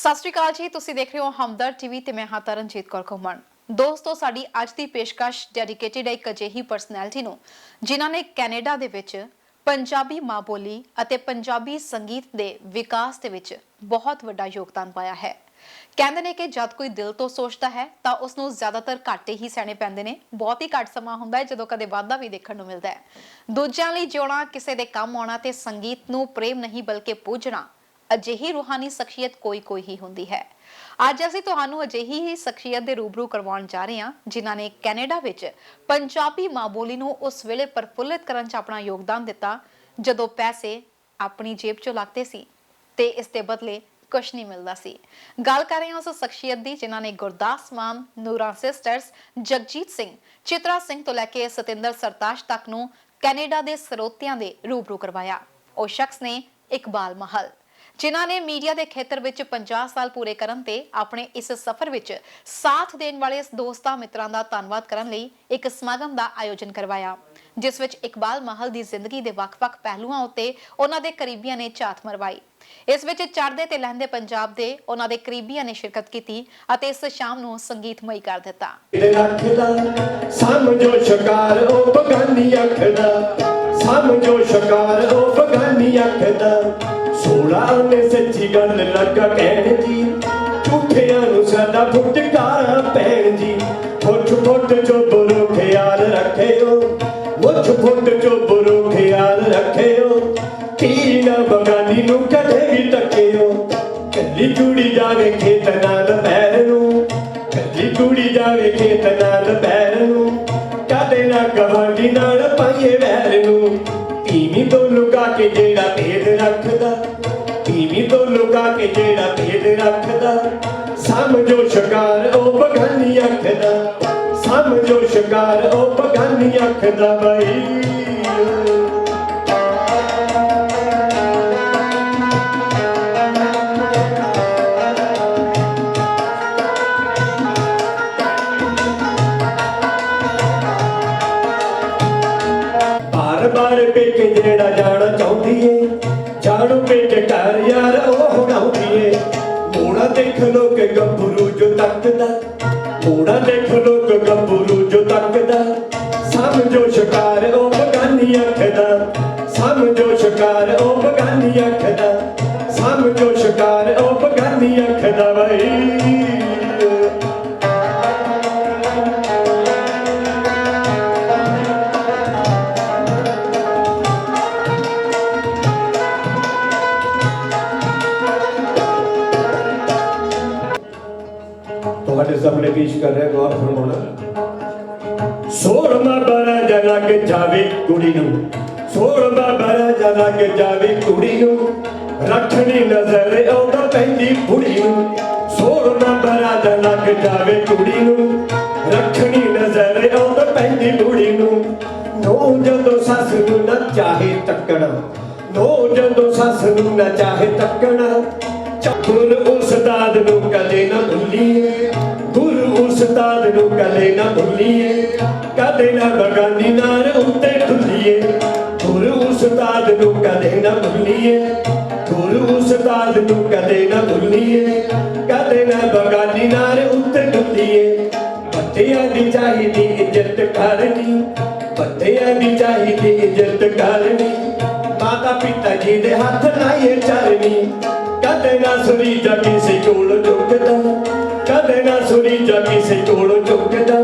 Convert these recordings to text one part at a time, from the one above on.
ਸਤਿ ਸ਼੍ਰੀ ਅਕਾਲ ਜੀ, ਤੁਸੀਂ ਦੇਖ ਰਹੇ ਹੋ ਹਮਦਰਦ ਟੀਵੀ ਤੇ ਮੈਂ ਹਾਂ ਤਰਨਜੀਤ ਕੌਰ ਘੁੰਮਣ। ਦੋਸਤੋ, ਸਾਡੀ ਅੱਜ ਦੀ ਪੇਸ਼ਕਸ਼ ਡੈਡੀਕੇਟਿਡ ਹੈ ਇੱਕ ਅਜਿਹੀ ਪਰਸਨੈਲਿਟੀ ਨੂੰ ਜਿਨ੍ਹਾਂ ਨੇ ਕੈਨੇਡਾ ਦੇ ਵਿੱਚ ਪੰਜਾਬੀ ਮਾਂ ਬੋਲੀ ਅਤੇ ਪੰਜਾਬੀ ਸੰਗੀਤ ਦੇ ਵਿਕਾਸ ਦੇ ਵਿੱਚ ਬਹੁਤ ਵੱਡਾ ਯੋਗਦਾਨ ਪਾਇਆ ਹੈ। ਕਹਿੰਦੇ ਨੇ ਕਿ ਜਦ ਕੋਈ ਦਿਲ ਤੋਂ ਸੋਚਦਾ ਹੈ ਤਾਂ ਉਸ ਨੂੰ ਜ਼ਿਆਦਾਤਰ ਘਾਟੇ ਹੀ ਸਹਿਣੇ ਪੈਂਦੇ ਨੇ। ਬਹੁਤ ਹੀ ਘੱਟ ਸਮਾਂ ਹੁੰਦਾ ਹੈ ਜਦੋਂ ਕਦੇ ਵਾਧਾ ਵੀ ਦੇਖਣ ਨੂੰ ਮਿਲਦਾ ਹੈ। ਦੂਜਿਆਂ ਲਈ ਜਿਉਣਾ, ਕਿਸੇ ਦੇ ਕੰਮ ਆਉਣਾ ਤੇ ਸੰਗੀਤ ਨੂੰ ਪ੍ਰੇਮ ਨਹੀਂ ਬਲਕਿ ਪੂਜਣਾ, ਅਜਿਹੀ ਰੂਹਾਨੀ ਸ਼ਖਸੀਅਤ ਕੋਈ ਹੀ ਹੁੰਦੀ ਹੈ। ਅੱਜ ਅਸੀਂ ਤੁਹਾਨੂੰ ਅਜਿਹੀ ਹੀ ਸ਼ਖਸੀਅਤ ਦੇ ਰੂਬਰੂ ਕਰਵਾਉਣ ਜਾ ਰਹੇ ਹਾਂ ਜਿਨ੍ਹਾਂ ਨੇ ਕੈਨੇਡਾ ਵਿੱਚ ਪੰਜਾਬੀ ਮਾਂ ਬੋਲੀ ਨੂੰ ਉਸ ਵੇਲੇ ਪ੍ਰਫੁੱਲਿਤ ਕਰਨ 'ਚ ਆਪਣਾ ਯੋਗਦਾਨ ਦਿੱਤਾ ਜਦੋਂ ਪੈਸੇ ਆਪਣੀ ਜੇਬ 'ਚੋਂ ਲੱਗਦੇ ਸੀ ਤੇ ਇਸ ਦੇ ਬਦਲੇ ਕੁਛ ਨਹੀਂ ਮਿਲਦਾ ਸੀ। ਗੱਲ ਕਰ ਰਹੇ ਹਾਂ ਉਸ ਸ਼ਖਸੀਅਤ ਦੀ ਜਿਨ੍ਹਾਂ ਨੇ ਗੁਰਦਾਸ ਮਾਨ, ਨੂਰਾਂ ਸਿਸਟਰਸ, ਜਗਜੀਤ ਸਿੰਘ, ਚਿਤਰਾ ਸਿੰਘ ਤੋਂ ਲੈ ਕੇ ਸਤਿੰਦਰ ਸਰਤਾਜ ਤੱਕ ਨੂੰ ਕੈਨੇਡਾ ਦੇ ਸਰੋਤਿਆਂ ਦੇ ਰੂਬਰੂ ਕਰਵਾਇਆ। ਉਹ ਸ਼ਖਸ ਨੇ ਇਕਬਾਲ महल, ਜਿਨ੍ਹਾਂ ਨੇ ਮੀਡੀਆ ਦੇ ਖੇਤਰ ਵਿੱਚ 50 ਸਾਲ ਪੂਰੇ ਕਰਨ ਤੇ ਆਪਣੇ ਇਸ ਸਫ਼ਰ ਵਿੱਚ ਸਾਥ ਦੇਣ ਵਾਲੇ ਦੋਸਤਾਂ ਮਿੱਤਰਾਂ ਦਾ ਧੰਨਵਾਦ ਕਰਨ ਲਈ ਇੱਕ ਸਮਾਗਮ ਦਾ ਆਯੋਜਨ ਕਰਵਾਇਆ, ਜਿਸ ਵਿੱਚ ਇਕਬਾਲ महल ਦੀ ਜ਼ਿੰਦਗੀ ਦੇ ਵੱਖ-ਵੱਖ ਪਹਿਲੂਆਂ ਉੱਤੇ ਉਹਨਾਂ ਦੇ ਕਰੀਬੀਆਂ ਨੇ ਝਾਤ ਮਰਵਾਈ। ਇਸ ਵਿੱਚ ਚੜ੍ਹਦੇ ਤੇ ਲਹਿੰਦੇ ਪੰਜਾਬ ਦੇ ਉਹਨਾਂ ਦੇ ਕਰੀਬੀਆਂ ਨੇ ਸ਼ਿਰਕਤ ਕੀਤੀ ਅਤੇ ਇਸ ਸ਼ਾਮ ਨੂੰ ਸੰਗੀਤਮਈ ਕਰ ਦਿੱਤਾ। ਸਮਝੋ ਸ਼ਿਕਾਰ ਉਹ ਬਗਾਨੀ ਅੱਖਦਾ, ਸਮਝੋ ਸ਼ਿਕਾਰ ਉਹ ਬਗਾਨੀ ਅੱਖਦਾ, ਸੋਹਣਾ ਨੇ ਸੱਚੀ ਗੱਲ ਲੱਗਾ ਕਹਿਣ ਜੀ, ਝੂਠਿਆਂ ਨੂੰ ਸਾਡਾ ਫੁਟਕਾਰਾ ਪੈਣ ਜੀ। ਮੁੱਠ ਫੁੱਟ ਚੋ ਬੁਰੋ ਖਿਆਲ ਰੱਖਿਓ, ਮੁੱਠ ਫੁੱਟ ਚੋ ਬੁਰੋ ਖਿਆਲ ਰੱਖਿਓ, ਕੀ ਨਾ ਬਗਾਨੀ ਨੂੰ ਕਦੇ ਵੀ ਤੱਕਿਓ। ਕੱਲੀ ਕੁੜੀ ਜਾਵੇ ਖੇਤ ਨਾਲ ਦੁਪਹਿਰ ਨੂੰ, ਕੱਲੀ ਕੁੜੀ ਜਾਵੇ ਖੇਤ ਨਾਲ ਦੁਪਹਿਰ ਨੂੰ, ਕਦੇ ਨਾ ਗਵਾਂਢੀ ਨਾਲ ਪਾਈਏ ਵੈਰ ਨੂੰ। ਧੀਵੀਂ ਤੋਂ ਲੁਕਾ ਕੇ ਜਿਹੜਾ ਭੇਦ ਰੱਖਦਾ, ਧੀਵੀਂ ਤੋਂ ਲੁਕਾ ਕੇ ਜਿਹੜਾ ਭੇਦ ਰੱਖਦਾ, ਸਮਝੋ ਸ਼ਿਕਾਰ ਉਹ ਬਗਾਨੀ ਅੱਖਦਾ, ਸਮਝੋ ਸ਼ਿਕਾਰ ਉਹ ਬਗਾਨੀ ਅੱਖਦਾ ਬਈ। ਬਾਰ ਪੇਕੇ ਜਿਹੜਾ ਜਾਣਾ ਚਾਹੁੰਦੀ ਏ, ਜਾਣੋ ਪੇਕੇ ਘਰ ਯਾਰ ਉਹ ਹੁਣਾਉਂਦੀ ਏ। ਮੋੜਾ ਦੇਖ ਲੋਕ ਗੱਭਰੂ ਜੋ ਤੱਕਦਾ, ਮੋੜਾ ਦੇਖ ਲੋਕ ਗੱਭਰੂ ਜੋ ਤੱਕਦਾ, ਸਮਝੋ ਸ਼ਿਕਾਰ ਉਹ ਬਗਾਨੀ ਅੱਖਦਾ, ਸਮਝੋ ਸ਼ਿਕਾਰ ਉਹ ਬਗਾਨੀ ਅੱਖਦਾ, ਸਮਝੋ ਸ਼ਿਕਾਰ ਉਹ ਬਗਾਨੀ ਅੱਖਦਾ ਬਈ। ਤੁਹਾਡੇ ਸਾਹਮਣੇ ਪੇਸ਼ ਕਰ ਰਿਹਾ ਗੌਰ ਫਰਮਾਉਣਾ। ਸੋਹਣਾ ਬੜਾ ਜਲਾ ਕੇ ਜਾਵੇ ਕੁੜੀ ਨੂੰ, ਸੋਹਣਾ ਬੜਾ ਜਲਾ ਕੇ ਜਾਵੇ ਕੁੜੀ ਨੂੰ, ਰੱਖਣੀ ਨਜ਼ਰ ਉਹਦਾ ਪੈਂਦੀ ਬੁੜੀ ਨੂੰ। ਸੋਹਣਾ ਬੜਾ ਜਲਾ ਕੇ ਜਾਵੇ ਕੁੜੀ ਨੂੰ, ਰੱਖਣੀ ਨਜ਼ਰ ਉਹਦਾ ਪੈਂਦੀ ਬੁੜੀ ਨੂੰ। ਨੋ ਜਦੋਂ ਸੱਸ ਨੂੰ ਨਾ ਚਾਹੇ ਤੱਕਣਾ, ਨੋ ਜਦੋਂ ਸੱਸ ਨੂੰ ਨਾ ਚਾਹੇ ਤੱਕਣਾ, ਗੁਰੂ ਉਸਤਾਦ ਨੂੰ ਕਦੇ ਨਾ ਭੁੱਲੀਏ, ਗੁਰੂ ਉਸਤਾਦ ਨੂੰ ਕਦੇ ਨਾ ਭੁੱਲੀਏ, ਕਦੇ ਨਾ ਬਗਾਨੀ ਨਾਲ ਉੱਤੇ ਢੁੱਲੀਏ। ਗੁਰੂ ਉਸਤਾਦ ਨੂੰ ਕਦੇ ਨਾ ਭੁੱਲੀਏ, ਗੁਰੂ ਉਸਤਾਦ ਨੂੰ ਕਦੇ ਨਾ ਭੁੱਲੀਏ, ਕਦੇ ਨਾ ਬਗਾਨੀ ਨਾਲ ਉੱਤੇ ਢੁੱਲੀਏ। ਵੱਡਿਆਂ ਦੀ ਚਾਹੀਦੀ ਇੱਜ਼ਤ ਕਰਨੀ, ਵੱਡਿਆਂ ਦੀ ਚਾਹੀਦੀ ਇੱਜ਼ਤ ਕਰਨੀ, ਮਾਤਾ ਪਿਤਾ ਜੀ ਦੇ ਹੱਥ ਲਾਈਏ ਚਰਨੀ। ਕਦੇ ਨਾ ਸੁਣੀ ਜਾ ਕਿਸੇ ਕੋਲ ਝੁਕਦਾ, ਕਦੇ ਨਾ ਸੁਣੀ ਜਾ ਕਿਸੇ ਕੋਲ ਝੁਕਦਾ,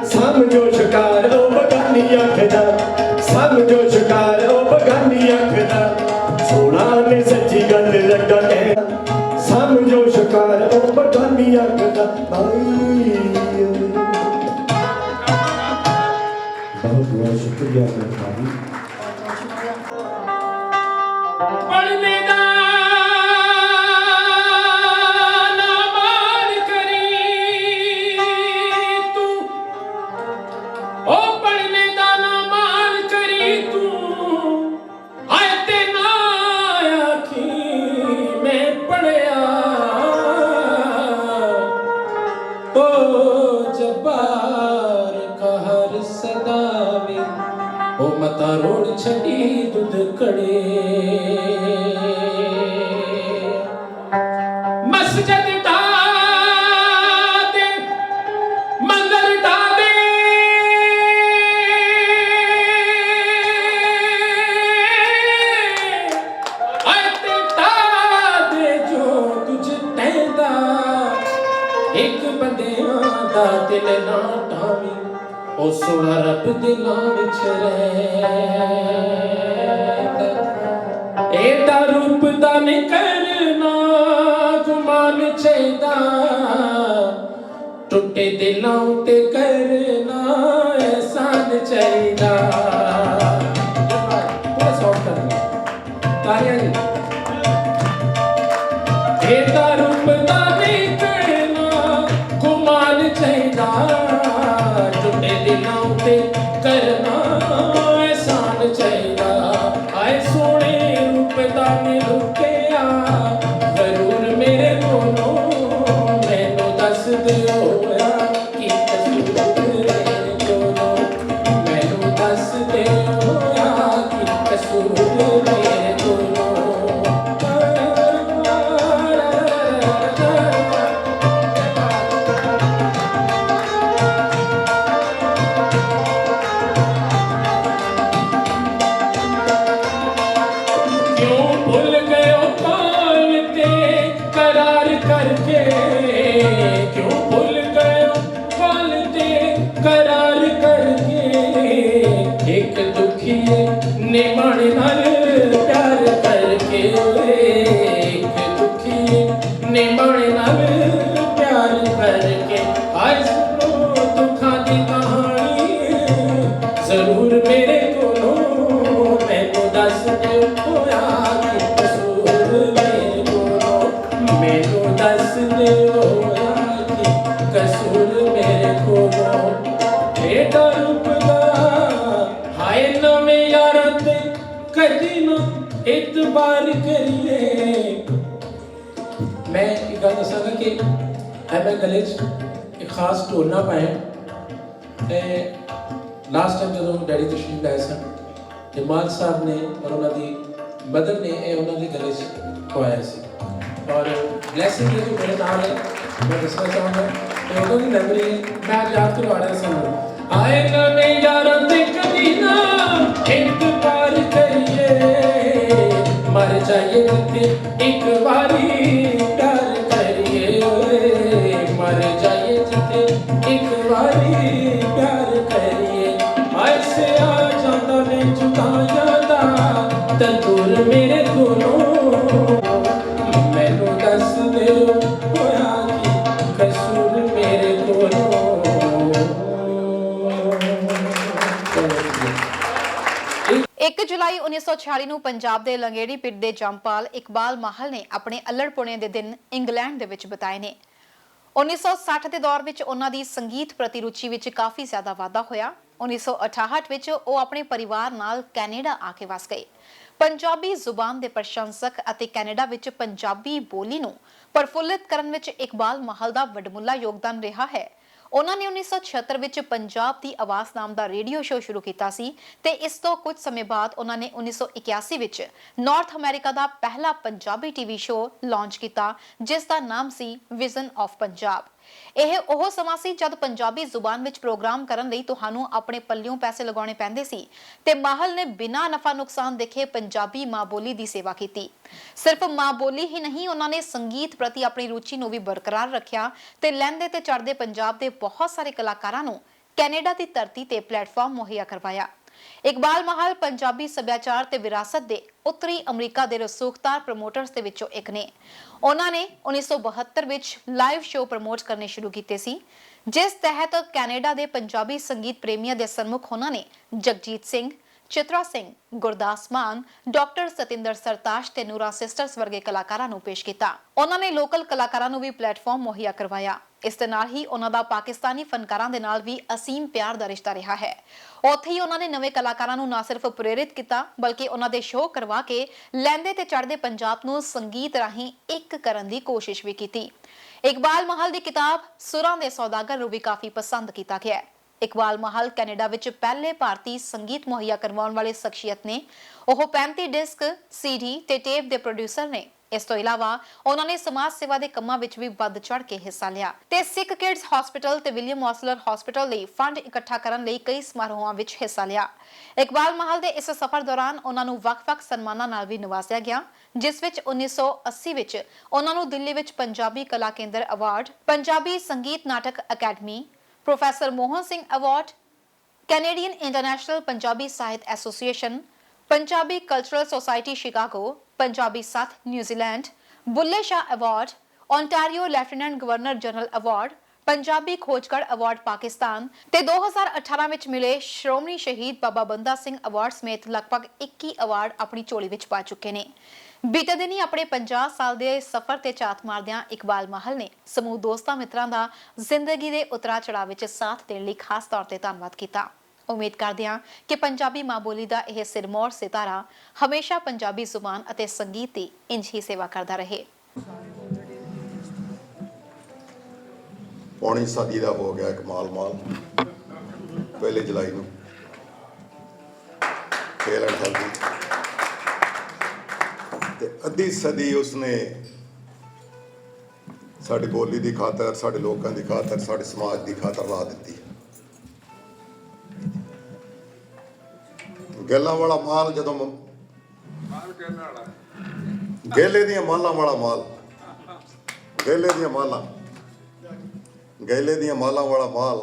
ਸਮਝੋ ਸ਼ਿਕਾਰ ਉਹ ਬਗਾਨੀ ਅੱਖਦਾ, ਸਮਝੋ ਸ਼ਿਕਾਰ ਉਹ ਬਗਾਨੀ ਅੱਖਦਾ, ਸੋਹਣਾ ਨੇ ਸੱਚੀ ਗੱਲ ਲੱਗਾ ਕਹਿਣਾ, ਸਮਝੋ ਸ਼ਿਕਾਰ ਉਹ ਬਗਾਨੀ ਅੱਖਦਾ ਬਾਈ। ਬਹੁਤ ਬਹੁਤ ਸ਼ੁਕਰੀਆ ਤੁਹਾਡਾ। मता रोड छड़ी दूध कड़े मस ਜਦ ਢਾ ਦੇ ਮੰਗਲ ਢਾ ਦੇ ਅਤੇ ਢਾ ਦੇ ਜੋ ਕੁਝ ਟਹਿੰਦਾ ਇੱਕ ਬੰਦਿਆਂ ਦਾ ਦਿਲ ਨਾ ਢਾਵੀਂ ਉਹ ਸੋਹਣਾ ਰੱਬ ਦੇ ਨਾਂ ਵਿੱਚ ਰਹਿੰਦਾ ਇਹਦਾ ਰੂਪ ਦਾ ਨਹੀਂ ਕਰਨਾ ਗੁਮਾਨ ਚਾਹੀਦਾ ਟੁੱਟੇ ਦਿਲਾਂ ਉੱਤੇ ਕਰਨਾ ਅਹਿਸਾਨ ਚਾਹੀਦਾ ਪੂਰਾ ਸੌਂਗ ਕਰਨਾ ਤਾਰੀਆਂ ਜੀ ਇਹਦਾ ਰੂਪ ਦਾ ਨਹੀਂ ਕਰਨਾ ਗੁਮਾਨ ਚਾਹੀਦਾ ਟੁੱਟੇ ਦਿਲਾਂ ਉੱਤੇ ਕਰਨਾ ਅਹਿਸਾਨ ਚਾਹੀਦਾ ਆਏ ਸੋਹਣੇ ਰੂਪ ਦਾ ਮੈਂ ਲੁਕਿਆ ਜ਼ਰੂਰ ਮੇਰੇ ਕੋਲੋਂ ਮੈਨੂੰ ਦੱਸ ਦਿਓ ਕੀ ਕਸੂਰ ਮੇਰੇ ਕੋਲੋਂ ਮੈਨੂੰ ਦੱਸ ਦਿਓ ਕੀ ਕਸੂਰ ਮੇਰੇ ਕੋਲੋਂ क्यों भूल गए हो कौन ते करार करके क्यों भूल गए हो कौन ते करार करके एक दुखी ने मन नाल प्यार करके एक दुखी ने मन नाल प्यार करके आज सुनो दुखा दी कहानी जरूर मेरे कोलों मैनू दस दिओ होया कि कसूर मेरे कोलों मैनू दस दिओ होया कि कसूर मेरे कोलों बेटा रुकदा हाय नवें यारां ते कदी ना इतबार करिए मैं एक गल दसांगा कि मैं गले च एक खास ढोल ना पाया लास्ट टाइम ਜਦੋਂ ਡੈਡੀ ਤਸ਼ਰੀਫ ਲਾਏ ਸਨ ਤੇ ਮਾਨ ਸਾਹਿਬ ਨੇ ਔਰ ਉਹਨਾਂ ਦੀ ਮਦਰ ਨੇ ਇਹ ਉਹਨਾਂ ਦੇ ਗਲੇ 'ਚ ਪਵਾਇਆ ਸੀ ਔਰ ਬਲੇਸਿੰਗ ਇਹ ਜੋ ਮੇਰੇ ਨਾਲ ਹੈ ਮੈਂ ਦੱਸਣਾ ਚਾਹੁੰਦਾ ਕਿ ਉਹਨਾਂ ਦੀ ਮੈਮਰੀ ਮੈਂ ਅੱਜ ਯਾਦ ਕਰਵਾ ਰਿਹਾ ਸੀ ਆਏ ਨਵੇਂ ਯਾਰਾਂ ਤੇ ਕਦੀ ਨਾ ਇੰਤਜ਼ਾਰ ਕਰੀਏ ਮਰ ਜਾਈਏ ਜਿੱਥੇ ਇੱਕ ਵਾਰੀ ਪਿਆਰ ਕਰੀਏ ਮਰ ਜਾਈਏ ਜਿੱਥੇ ਇੱਕ ਵਾਰੀ ਪਿਆਰ ਕਰੀਏ ऐसे आ जाता ने चुका जाता तंदूर मेरे कोलों मैनू दस दे होया कि कसूर मेरे कोलों 1 ਜੁਲਾਈ 1946 ਨੂੰ ਪੰਜਾਬ ਦੇ ਲੰਗੇੜੀ ਪਿੰਡ ਦੇ ਜੰਪਾਲ ਇਕਬਾਲ ਮਾਹਲ ਨੇ ਆਪਣੇ ਅਲੜਪੁਣੇ ਦੇ ਦਿਨ ਇੰਗਲੈਂਡ ਦੇ ਵਿੱਚ ਬਿਤਾਏ ਨੇ 1960 ਦੇ ਦੌਰ ਵਿੱਚ ਉਹਨਾਂ ਦੀ ਸੰਗੀਤ ਪ੍ਰਤੀ ਰੁਚੀ ਵਿੱਚ ਕਾਫੀ ਜ਼ਿਆਦਾ ਵਾਧਾ ਹੋਇਆ 1968 ਵਿੱਚ ਉਹ ਆਪਣੇ ਪਰਿਵਾਰ ਨਾਲ ਕੈਨੇਡਾ ਆ ਕੇ ਵਸ ਗਏ ਪੰਜਾਬੀ ਜ਼ੁਬਾਨ ਦੇ ਪ੍ਰਸ਼ੰਸਕ ਅਤੇ ਕੈਨੇਡਾ ਵਿੱਚ ਪੰਜਾਬੀ ਬੋਲੀ ਨੂੰ ਪ੍ਰਫੁੱਲਿਤ ਕਰਨ ਵਿੱਚ ਇਕਬਾਲ ਮਾਹਲ ਦਾ ਵੱਡਮੁੱਲਾ ਯੋਗਦਾਨ ਰਿਹਾ ਹੈ ਉਹਨਾਂ ਨੇ 1976 ਵਿੱਚ ਪੰਜਾਬ ਦੀ ਆਵਾਜ਼ ਨਾਮ ਦਾ ਰੇਡੀਓ ਸ਼ੋਅ ਸ਼ੁਰੂ ਕੀਤਾ ਸੀ ਤੇ ਇਸ ਤੋਂ ਕੁਝ ਸਮੇਂ ਬਾਅਦ ਉਹਨਾਂ ਨੇ 1981 ਵਿੱਚ ਨਾਰਥ ਅਮਰੀਕਾ ਦਾ ਪਹਿਲਾ ਪੰਜਾਬੀ ਟੀਵੀ ਸ਼ੋਅ ਲਾਂਚ ਕੀਤਾ ਜਿਸ ਦਾ ਨਾਮ ਸੀ ਵਿਜ਼ਨ ਆਫ ਪੰਜਾਬ ਇਹ ਉਹ ਸਮਾਂ ਸੀ ਜਦ ਪੰਜਾਬੀ ਜ਼ੁਬਾਨ ਵਿੱਚ ਪ੍ਰੋਗਰਾਮ ਕਰਨ ਲਈ ਤੁਹਾਨੂੰ ਆਪਣੇ ਪੱਲਿਓਂ ਪੈਸੇ ਲਗਾਉਣੇ ਪੈਂਦੇ ਸੀ ਤੇ ਮਾਹਲ ਨੇ ਬਿਨਾਂ ਨਫਾ ਨੁਕਸਾਨ ਦੇਖੇ ਪੰਜਾਬੀ ਮਾਂ ਬੋਲੀ ਦੀ ਸੇਵਾ ਕੀਤੀ ਸਿਰਫ ਮਾਂ ਬੋਲੀ ਹੀ ਨਹੀਂ ਉਹਨਾਂ ਨੇ ਸੰਗੀਤ ਪ੍ਰਤੀ ਆਪਣੀ ਰੁਚੀ ਨੂੰ ਵੀ ਬਰਕਰਾਰ ਰੱਖਿਆ ਤੇ ਲਹਿੰਦੇ ਤੇ ਚੜ੍ਹਦੇ ਪੰਜਾਬ ਦੇ ਬਹੁਤ ਸਾਰੇ ਕਲਾਕਾਰਾਂ ਨੂੰ ਕੈਨੇਡਾ ਦੀ ਧਰਤੀ ਤੇ ਪਲੇਟਫਾਰਮ ਮੁਹੱਈਆ ਕਰਵਾਇਆ ਇਕਬਾਲ ਮਾਹਲ ਪੰਜਾਬੀ ਸੱਭਿਆਚਾਰ ਤੇ ਵਿਰਾਸਤ ਦੇ ਉੱਤਰੀ ਅਮਰੀਕਾ ਦੇ ਰਸੂਖਦਾਰ ਪ੍ਰਮੋਟਰਸ ਦੇ ਵਿੱਚੋਂ ਇੱਕ ਨੇ ਉਹਨਾਂ ਨੇ 1972 ਵਿੱਚ ਲਾਈਵ ਸ਼ੋਅ ਪ੍ਰਮੋਟ ਕਰਨੇ ਸ਼ੁਰੂ ਕੀਤੇ ਸੀ ਜਿਸ ਤਹਿਤ ਕੈਨੇਡਾ ਦੇ ਪੰਜਾਬੀ ਸੰਗੀਤ ਪ੍ਰੇਮੀਆਂ ਦੇ ਸਨਮੁਖ ਉਹਨਾਂ ਨੇ ਜਗਜੀਤ ਸਿੰਘ चित्रा सिंह, गुरदास मान, डॉक्टर सतिंदर सरताश ते नूरा सिस्टर्स वर्गे कलाकारां नूं पेश कीता। उन्हां ने लोकल कलाकारां नूं भी प्लेटफॉर्म मुहैया करवाया। इस दे नाल ही उन्हां दा पाकिस्तानी फनकारां दे नाल भी असीम प्यार दा रिश्ता रहा है। उत्थे ही उन्हां ने नवे कलाकारां नूं ना सिर्फ प्रेरित किया बल्कि उन्हां दे शो करवा के लैंदे ते चढ़दे पंजाब नूं संगीत राहीं एक करन दी कोशिश भी की। इकबाल महल दी किताब सुरां दे सौदागर नूं भी काफी पसंद किया गया है। इकबाल महल कैनेडा विच पहले भारतीय संगीत मुहैया करवाउण वाले शख्सियत ने। ओह 35 डिस्क, सीडी ते टेप दे प्रोड्यूसर ने ਇਸ ਤੋਂ ਇਲਾਵਾ ਉਹਨਾਂ ਨੇ ਸਮਾਜ ਸੇਵਾ ਦੇ ਕੰਮਾਂ ਵਿੱਚ ਵੀ ਵੱਧ ਚੜ੍ਹ ਕੇ ਹਿੱਸਾ ਲਿਆ ਤੇ ਸਿੱਖ ਕਿਡਜ਼ ਹਸਪੀਟਲ ਤੇ ਵਿਲੀਅਮ ਔਸਲਰ ਹਸਪੀਟਲ ਲਈ ਫੰਡ ਇਕੱਠਾ ਕਰਨ ਲਈ ਕਈ ਸਮਾਰੋਹਾਂ ਵਿੱਚ ਹਿੱਸਾ ਲਿਆ। ਇਕਬਾਲ ਮਾਹਲ ਦੇ ਇਸ ਸਫ਼ਰ ਦੌਰਾਨ ਉਹਨਾਂ ਨੂੰ ਵੱਖ-ਵੱਖ ਸਨਮਾਨਾਂ ਨਾਲ ਵੀ ਨਵਾਜ਼ਿਆ ਗਿਆ, ਜਿਸ ਵਿੱਚ 1980 ਵਿੱਚ ਉਹਨਾਂ ਨੂੰ ਦਿੱਲੀ ਵਿੱਚ ਪੰਜਾਬੀ ਕਲਾ ਕੇਂਦਰ award, Punjabi Sangeet Natak academy, professor Mohan Singh award, Canadian international Punjabi Sahit association, Punjabi cultural society Chicago, Punjabi Sath New Zealand, Bulleh Shah award, Ontario lieutenant governor general award, Punjabi Khojgarh award Pakistan ਤੇ 2018 ਵਿੱਚ ਮਿਲੇ ਸ਼੍ਰੋਮਣੀ ਸ਼ਹੀਦ ਬਾਬਾ ਬੰਦਾ ਸਿੰਘ ਅਵਾਰਡ ਸਮੇਤ ਲਗਭਗ 21 ਅਵਾਰਡ ਆਪਣੀ ਝੋਲੀ ਵਿੱਚ ਪਾ ਚੁੱਕੇ ਨੇ। ਬੀਤੇ ਦਿਨੀ ਆਪਣੇ 50 ਸਾਲ ਦੇ ਸਫ਼ਰ ਤੇ ਝਾਤ ਮਾਰਦਿਆਂ ਇਕਬਾਲ ਮਾਹਲ ਨੇ ਸਮੂਹ ਦੋਸਤਾਂ ਮਿੱਤਰਾਂ ਦਾ ਜ਼ਿੰਦਗੀ ਦੇ ਉਤਰਾਅ ਚੜ੍ਹਾਅ ਵਿੱਚ ਸਾਥ ਦੇਣ ਲਈ ਖਾਸ ਤੌਰ ਤੇ ਧੰਨਵਾਦ ਕੀਤਾ। ਉਮੀਦ ਕਰਦੇ ਹਾਂ ਕਿ ਪੰਜਾਬੀ ਮਾਂ ਬੋਲੀ ਦਾ ਇਹ ਸਿਰਮੌਰ ਸਿਤਾਰਾ ਹਮੇਸ਼ਾ ਪੰਜਾਬੀ ਜ਼ੁਬਾਨ ਅਤੇ ਸੰਗੀਤ ਦੀ ਇੰਝ ਹੀ ਸੇਵਾ ਕਰਦਾ ਰਹੇ। ਪੌਣੀ ਸਦੀ ਦਾ ਹੋ ਗਿਆ ਇਕਬਾਲ ਮਾਹਲ, 1 ਜੁਲਾਈ ਨੂੰ ਫੇਲ ਐਂਡ ਹੈਲਦੀ, ਤੇ ਅੱਧੀ ਸਦੀ ਉਸਨੇ ਸਾਡੀ ਬੋਲੀ ਦੀ ਖਾਤਰ, ਸਾਡੇ ਲੋਕਾਂ ਦੀ ਖਾਤਰ, ਸਾਡੇ ਸਮਾਜ ਦੀ ਖਾਤਰ ਲਾ ਦਿੱਤੀ। ਗੇਲਾਂ ਵਾਲਾ ਮਾਲ, ਜਦੋਂ ਗੇਲੇ ਦੀਆਂ ਮਾਲਾਂ ਵਾਲਾ ਮਾਲ, ਗੇਲੇ ਦੀਆਂ ਮਾਲਾਂ, ਗੇਲੇ ਦੀਆਂ ਮਾਲਾਂ ਵਾਲਾ ਮਾਲ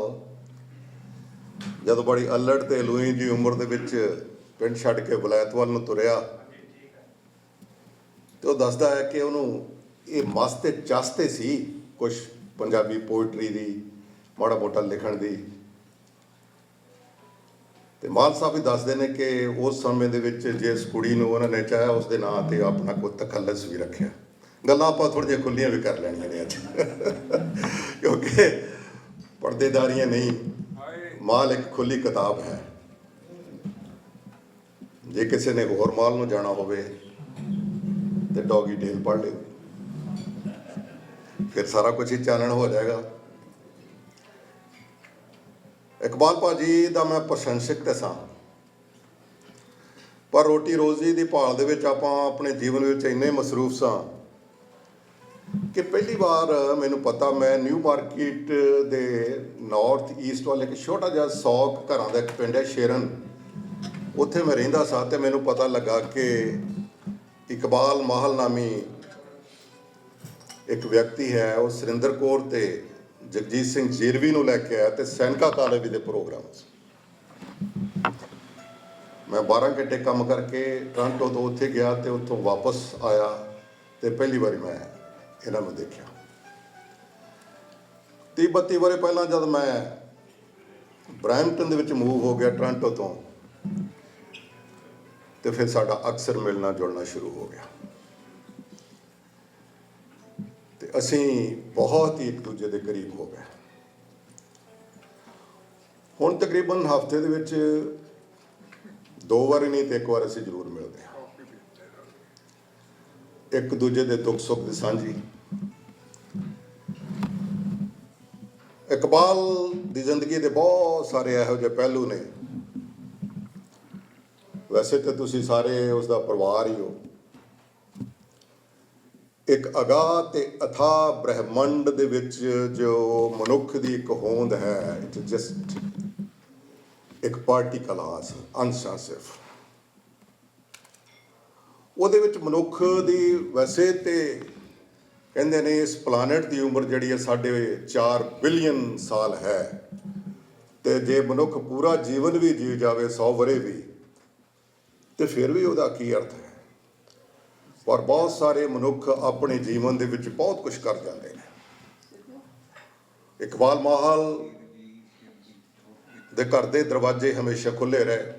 ਜਦੋਂ ਬੜੀ ਅਲੜ ਤੇ ਲੂਈ ਦੀ ਉਮਰ ਦੇ ਵਿੱਚ ਪਿੰਡ ਛੱਡ ਕੇ ਵਲਾਇਤ ਵੱਲ ਨੂੰ ਤੁਰਿਆ, ਤੇ ਉਹ ਦੱਸਦਾ ਹੈ ਕਿ ਉਹਨੂੰ ਇਹ ਮਸਤ ਚਾਸਤੇ ਸੀ ਕੁਛ ਪੰਜਾਬੀ ਪੋਇਟਰੀ ਦੀ, ਮਾੜਾ ਮੋਟਾ ਲਿਖਣ ਦੀ। ਤੇ ਮਾਲ ਸਾਹਿਬ ਵੀ ਦੱਸਦੇ ਨੇ ਕਿ ਉਸ ਸਮੇਂ ਦੇ ਵਿੱਚ ਜਿਸ ਕੁੜੀ ਨੂੰ ਉਹਨਾਂ ਨੇ ਚਾਹਿਆ ਉਸ ਦੇ ਨਾਂ ਤੇ ਆਪਣਾ ਕੋਈ ਤਖੱਲਸ ਵੀ ਰੱਖਿਆ। ਗੱਲਾਂ ਆਪਾਂ ਥੋੜ੍ਹੀਆਂ ਜਿਹੀਆਂ ਖੁੱਲੀਆਂ ਵੀ ਕਰ ਲੈਣੀਆਂ ਨੇ ਅੱਜ, ਕਿਉਂਕਿ ਪਰਦੇਦਾਰੀਆਂ ਨਹੀਂ। ਮਾਲ ਇੱਕ ਖੁੱਲੀ ਕਿਤਾਬ ਹੈ। ਜੇ ਕਿਸੇ ਨੇ ਹੋਰ ਮਾਲ ਨੂੰ ਜਾਣਾ ਹੋਵੇ ਤੇ ਡੌਗੀ ਟੇਲ ਪੜ੍ਹ ਲਿਓ, ਫਿਰ ਸਾਰਾ ਕੁਝ ਹੀ ਚਾਨਣ ਹੋ ਜਾਏਗਾ। ਇਕਬਾਲ ਭਾਜੀ ਦਾ ਮੈਂ ਪ੍ਰਸ਼ੰਸਕ ਤੇ ਸਾਂ, ਪਰ ਰੋਟੀ ਰੋਜ਼ੀ ਦੀ ਭਾਲ ਦੇ ਵਿੱਚ ਆਪਾਂ ਆਪਣੇ ਜੀਵਨ ਵਿੱਚ ਇੰਨੇ ਮਸਰੂਫ ਸਾਂ ਕਿ ਪਹਿਲੀ ਵਾਰ ਮੈਨੂੰ ਪਤਾ, ਮੈਂ ਨਿਊ ਮਾਰਕੀਟ ਦੇ ਨਾਰਥ ਈਸਟ ਵੱਲ ਇੱਕ ਛੋਟਾ ਜਿਹਾ 100 ਘਰਾਂ ਦਾ ਇੱਕ ਪਿੰਡ ਹੈ ਸ਼ੇਰਨ, ਉੱਥੇ ਮੈਂ ਰਹਿੰਦਾ ਸਾਂ। ਤੇ ਮੈਨੂੰ ਪਤਾ ਲੱਗਾ ਕਿ ਇਕਬਾਲ ਮਾਹਲ ਨਾਮੀ ਇੱਕ ਵਿਅਕਤੀ ਹੈ, ਉਹ ਸੁਰਿੰਦਰ ਕੌਰ ਤੇ ਜਗਜੀਤ ਸਿੰਘ ਜੇਰਵੀ ਨੂੰ ਲੈ ਕੇ ਆਇਆ ਤੇ ਸੈਨਿਕਾ ਕਾਲਜ ਦੇ ਪ੍ਰੋਗਰਾਮ 'ਚ ਮੈਂ 12 ਘੰਟੇ ਕੰਮ ਕਰਕੇ ਟੋਰਾਂਟੋ ਤੋਂ ਉੱਥੇ ਗਿਆ ਤੇ ਉੱਥੋਂ ਵਾਪਸ ਆਇਆ ਤੇ ਪਹਿਲੀ ਵਾਰੀ ਮੈਂ ਇਹਨਾਂ ਨੂੰ ਦੇਖਿਆ। 30-32 ਵਾਰੀ ਪਹਿਲਾਂ ਜਦ ਮੈਂ ਬਰੈਂਪਟਨ ਦੇ ਵਿੱਚ ਮੂਵ ਹੋ ਗਿਆ ਟੋਰਾਂਟੋ ਤੋਂ, ਤੇ ਫਿਰ ਸਾਡਾ ਅਕਸਰ ਮਿਲਣਾ ਜੁਲਣਾ ਸ਼ੁਰੂ ਹੋ ਗਿਆ ਤੇ ਅਸੀਂ ਬਹੁਤ ਹੀ ਇੱਕ ਦੂਜੇ ਦੇ ਕਰੀਬ ਹੋ ਗਏ। ਹੁਣ ਤਕਰੀਬਨ ਹਫ਼ਤੇ ਦੇ ਵਿੱਚ 2 ਵਾਰੀ ਨਹੀਂ ਤੇ 1 ਵਾਰ ਅਸੀਂ ਜ਼ਰੂਰ ਮਿਲਦੇ ਹਾਂ। ਇੱਕ ਦੂਜੇ ਦੇ ਦੁੱਖ ਸੁੱਖ ਦੀ ਸਾਂਝੀ। ਇਕਬਾਲ ਦੀ ਜ਼ਿੰਦਗੀ ਦੇ ਬਹੁਤ ਸਾਰੇ ਇਹੋ ਜਿਹੇ ਪਹਿਲੂ ਨੇ। ਵੈਸੇ ਤਾਂ ਤੁਸੀਂ ਸਾਰੇ ਉਸਦਾ ਪਰਿਵਾਰ ਹੀ ਹੋ। ਇੱਕ ਅਗਾਹ ਤੇ ਅਥਾਹ ਬ੍ਰਹਿਮੰਡ ਦੇ ਵਿੱਚ ਜੋ ਮਨੁੱਖ ਦੀ ਇੱਕ ਹੋਂਦ ਹੈ, ਇਟ ਜਸਟ ਇੱਕ ਪਾਰਟੀਕਲ ਅੰਸ਼ ਆ ਸਿਰਫ। ਉਹਦੇ ਵਿੱਚ ਮਨੁੱਖ ਦੀ, ਵੈਸੇ ਤੇ ਕਹਿੰਦੇ ਨੇ ਇਸ ਪਲਾਨਟ ਦੀ ਉਮਰ ਜਿਹੜੀ ਹੈ 4.5 ਬਿਲੀਅਨ ਸਾਲ ਹੈ, ਤੇ ਜੇ ਮਨੁੱਖ ਪੂਰਾ ਜੀਵਨ ਵੀ ਜੀ ਜਾਵੇ 100 ਵਰੇ ਵੀ, ਤੇ ਫਿਰ ਵੀ ਉਹਦਾ ਕੀ ਅਰਥ ਹੈ। ਪਰ ਬਹੁਤ ਸਾਰੇ ਮਨੁੱਖ ਆਪਣੇ ਜੀਵਨ ਦੇ ਵਿੱਚ ਬਹੁਤ ਕੁਝ ਕਰ ਜਾਂਦੇ ਨੇ। ਇਕਬਾਲ ਮਾਹਲ ਦੇ ਘਰ ਦੇ ਦਰਵਾਜ਼ੇ ਹਮੇਸ਼ਾ ਖੁੱਲ੍ਹੇ ਰਹੇ,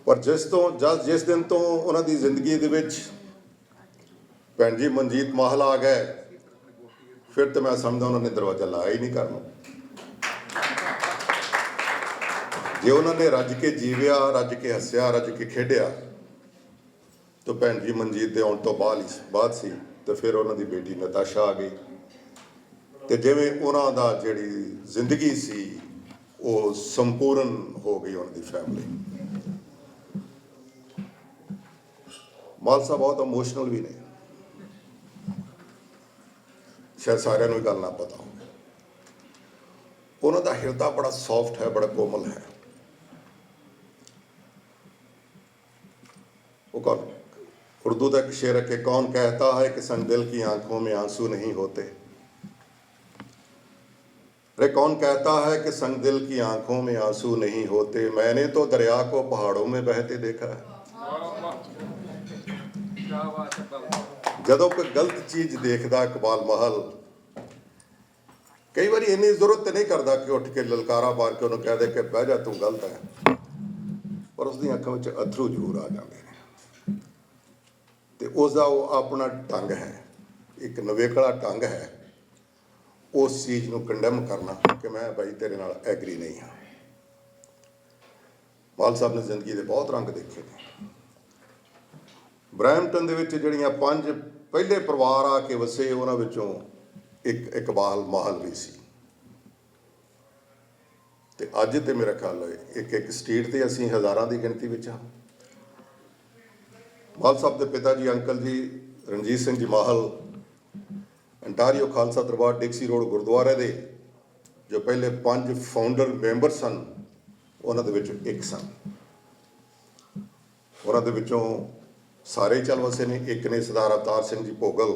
ਪਰ ਜਿਸ ਦਿਨ ਤੋਂ ਉਹਨਾਂ ਦੀ ਜ਼ਿੰਦਗੀ ਦੇ ਵਿੱਚ ਭੈਣ ਜੀ ਮਨਜੀਤ ਮਾਹਲ ਆ ਗਏ, ਫਿਰ ਤੇ ਮੈਂ ਸਮਝਦਾ ਉਹਨਾਂ ਨੇ ਦਰਵਾਜ਼ਾ ਲਾਇਆ ਹੀ ਨਹੀਂ ਕਰਨਾ। ਜੇ ਉਹਨਾਂ ਨੇ ਰੱਜ ਕੇ ਜੀਵਿਆ, ਰੱਜ ਕੇ ਹੱਸਿਆ, ਰੱਜ ਕੇ ਖੇਡਿਆ, ਤਾਂ ਭੈਣ ਜੀ ਮਨਜੀਤ ਦੇ ਆਉਣ ਤੋਂ ਬਾਅਦ ਸੀ। ਤੇ ਫਿਰ ਉਹਨਾਂ ਦੀ ਬੇਟੀ ਨਤਾਸ਼ਾ ਆ ਗਈ, ਤੇ ਜਿਵੇਂ ਉਹਨਾਂ ਦਾ ਜਿਹੜੀ ਜ਼ਿੰਦਗੀ ਸੀ ਉਹ ਸੰਪੂਰਨ ਹੋ ਗਈ ਉਹਨਾਂ ਦੀ ਫੈਮਿਲੀ। ਮਾਲਸਾ ਬਹੁਤ ਇਮੋਸ਼ਨਲ ਵੀ ਨੇ, ਸ਼ਾਇਦ ਸਾਰਿਆਂ ਨੂੰ ਇਹ ਗੱਲ ਨਾ ਪਤਾ ਹੋਵੇ। ਉਹਨਾਂ ਦਾ ਹਿਰਦਾ ਬੜਾ ਸੌਫਟ ਹੈ, ਬੜਾ ਕੋਮਲ ਹੈ। वो कौन, उर्दू का एक शेर है कि कौन कहता है कि संग दिल की आंखों में आंसू नहीं होते। अरे कौन कहता है कि संग दिल की आंखों में आंसू नहीं होते, मैंने तो दरिया को पहाड़ों में बहते देखा है। जदों कोई गलत चीज देखदा इकबाल महल कई बार इन्नी जरूरत नहीं करता कि उठ के ललकारा मार के उन्होंने कह दे कि बह जा तू गलत है, पर उसकी अखां विच अथरू जरूर आ जाते हैं। तो उसका वो अपना ढंग है, एक नवेकला ढंग है उस चीज़ को कंडैम करना कि मैं भाई तेरे नाल एग्री नहीं हाँ। माल साहब ने जिंदगी के बहुत रंग देखे ने। ब्रैम्पटन दे विच जिहड़ियां 5 पहले परिवार आके वसे उन्हां विचों एक इकबाल महल भी सी। ते अज ते मेरा ख्याल है एक स्टेट ते असीं हज़ारां की गिणती विच हाँ। माल साहब के पिता जी अंकल जी रणजीत सिंह जी माहल अंटारियो खालसा दरबार डिक्सी रोड गुरुद्वारे के जो पहले 5 फाउंडर मैंबर सन उन्होंने दे विचों एक सन। उन्होंने दे विचों सारे चल वसे ने, एक ने सरदार अवतार सिंह जी भोगल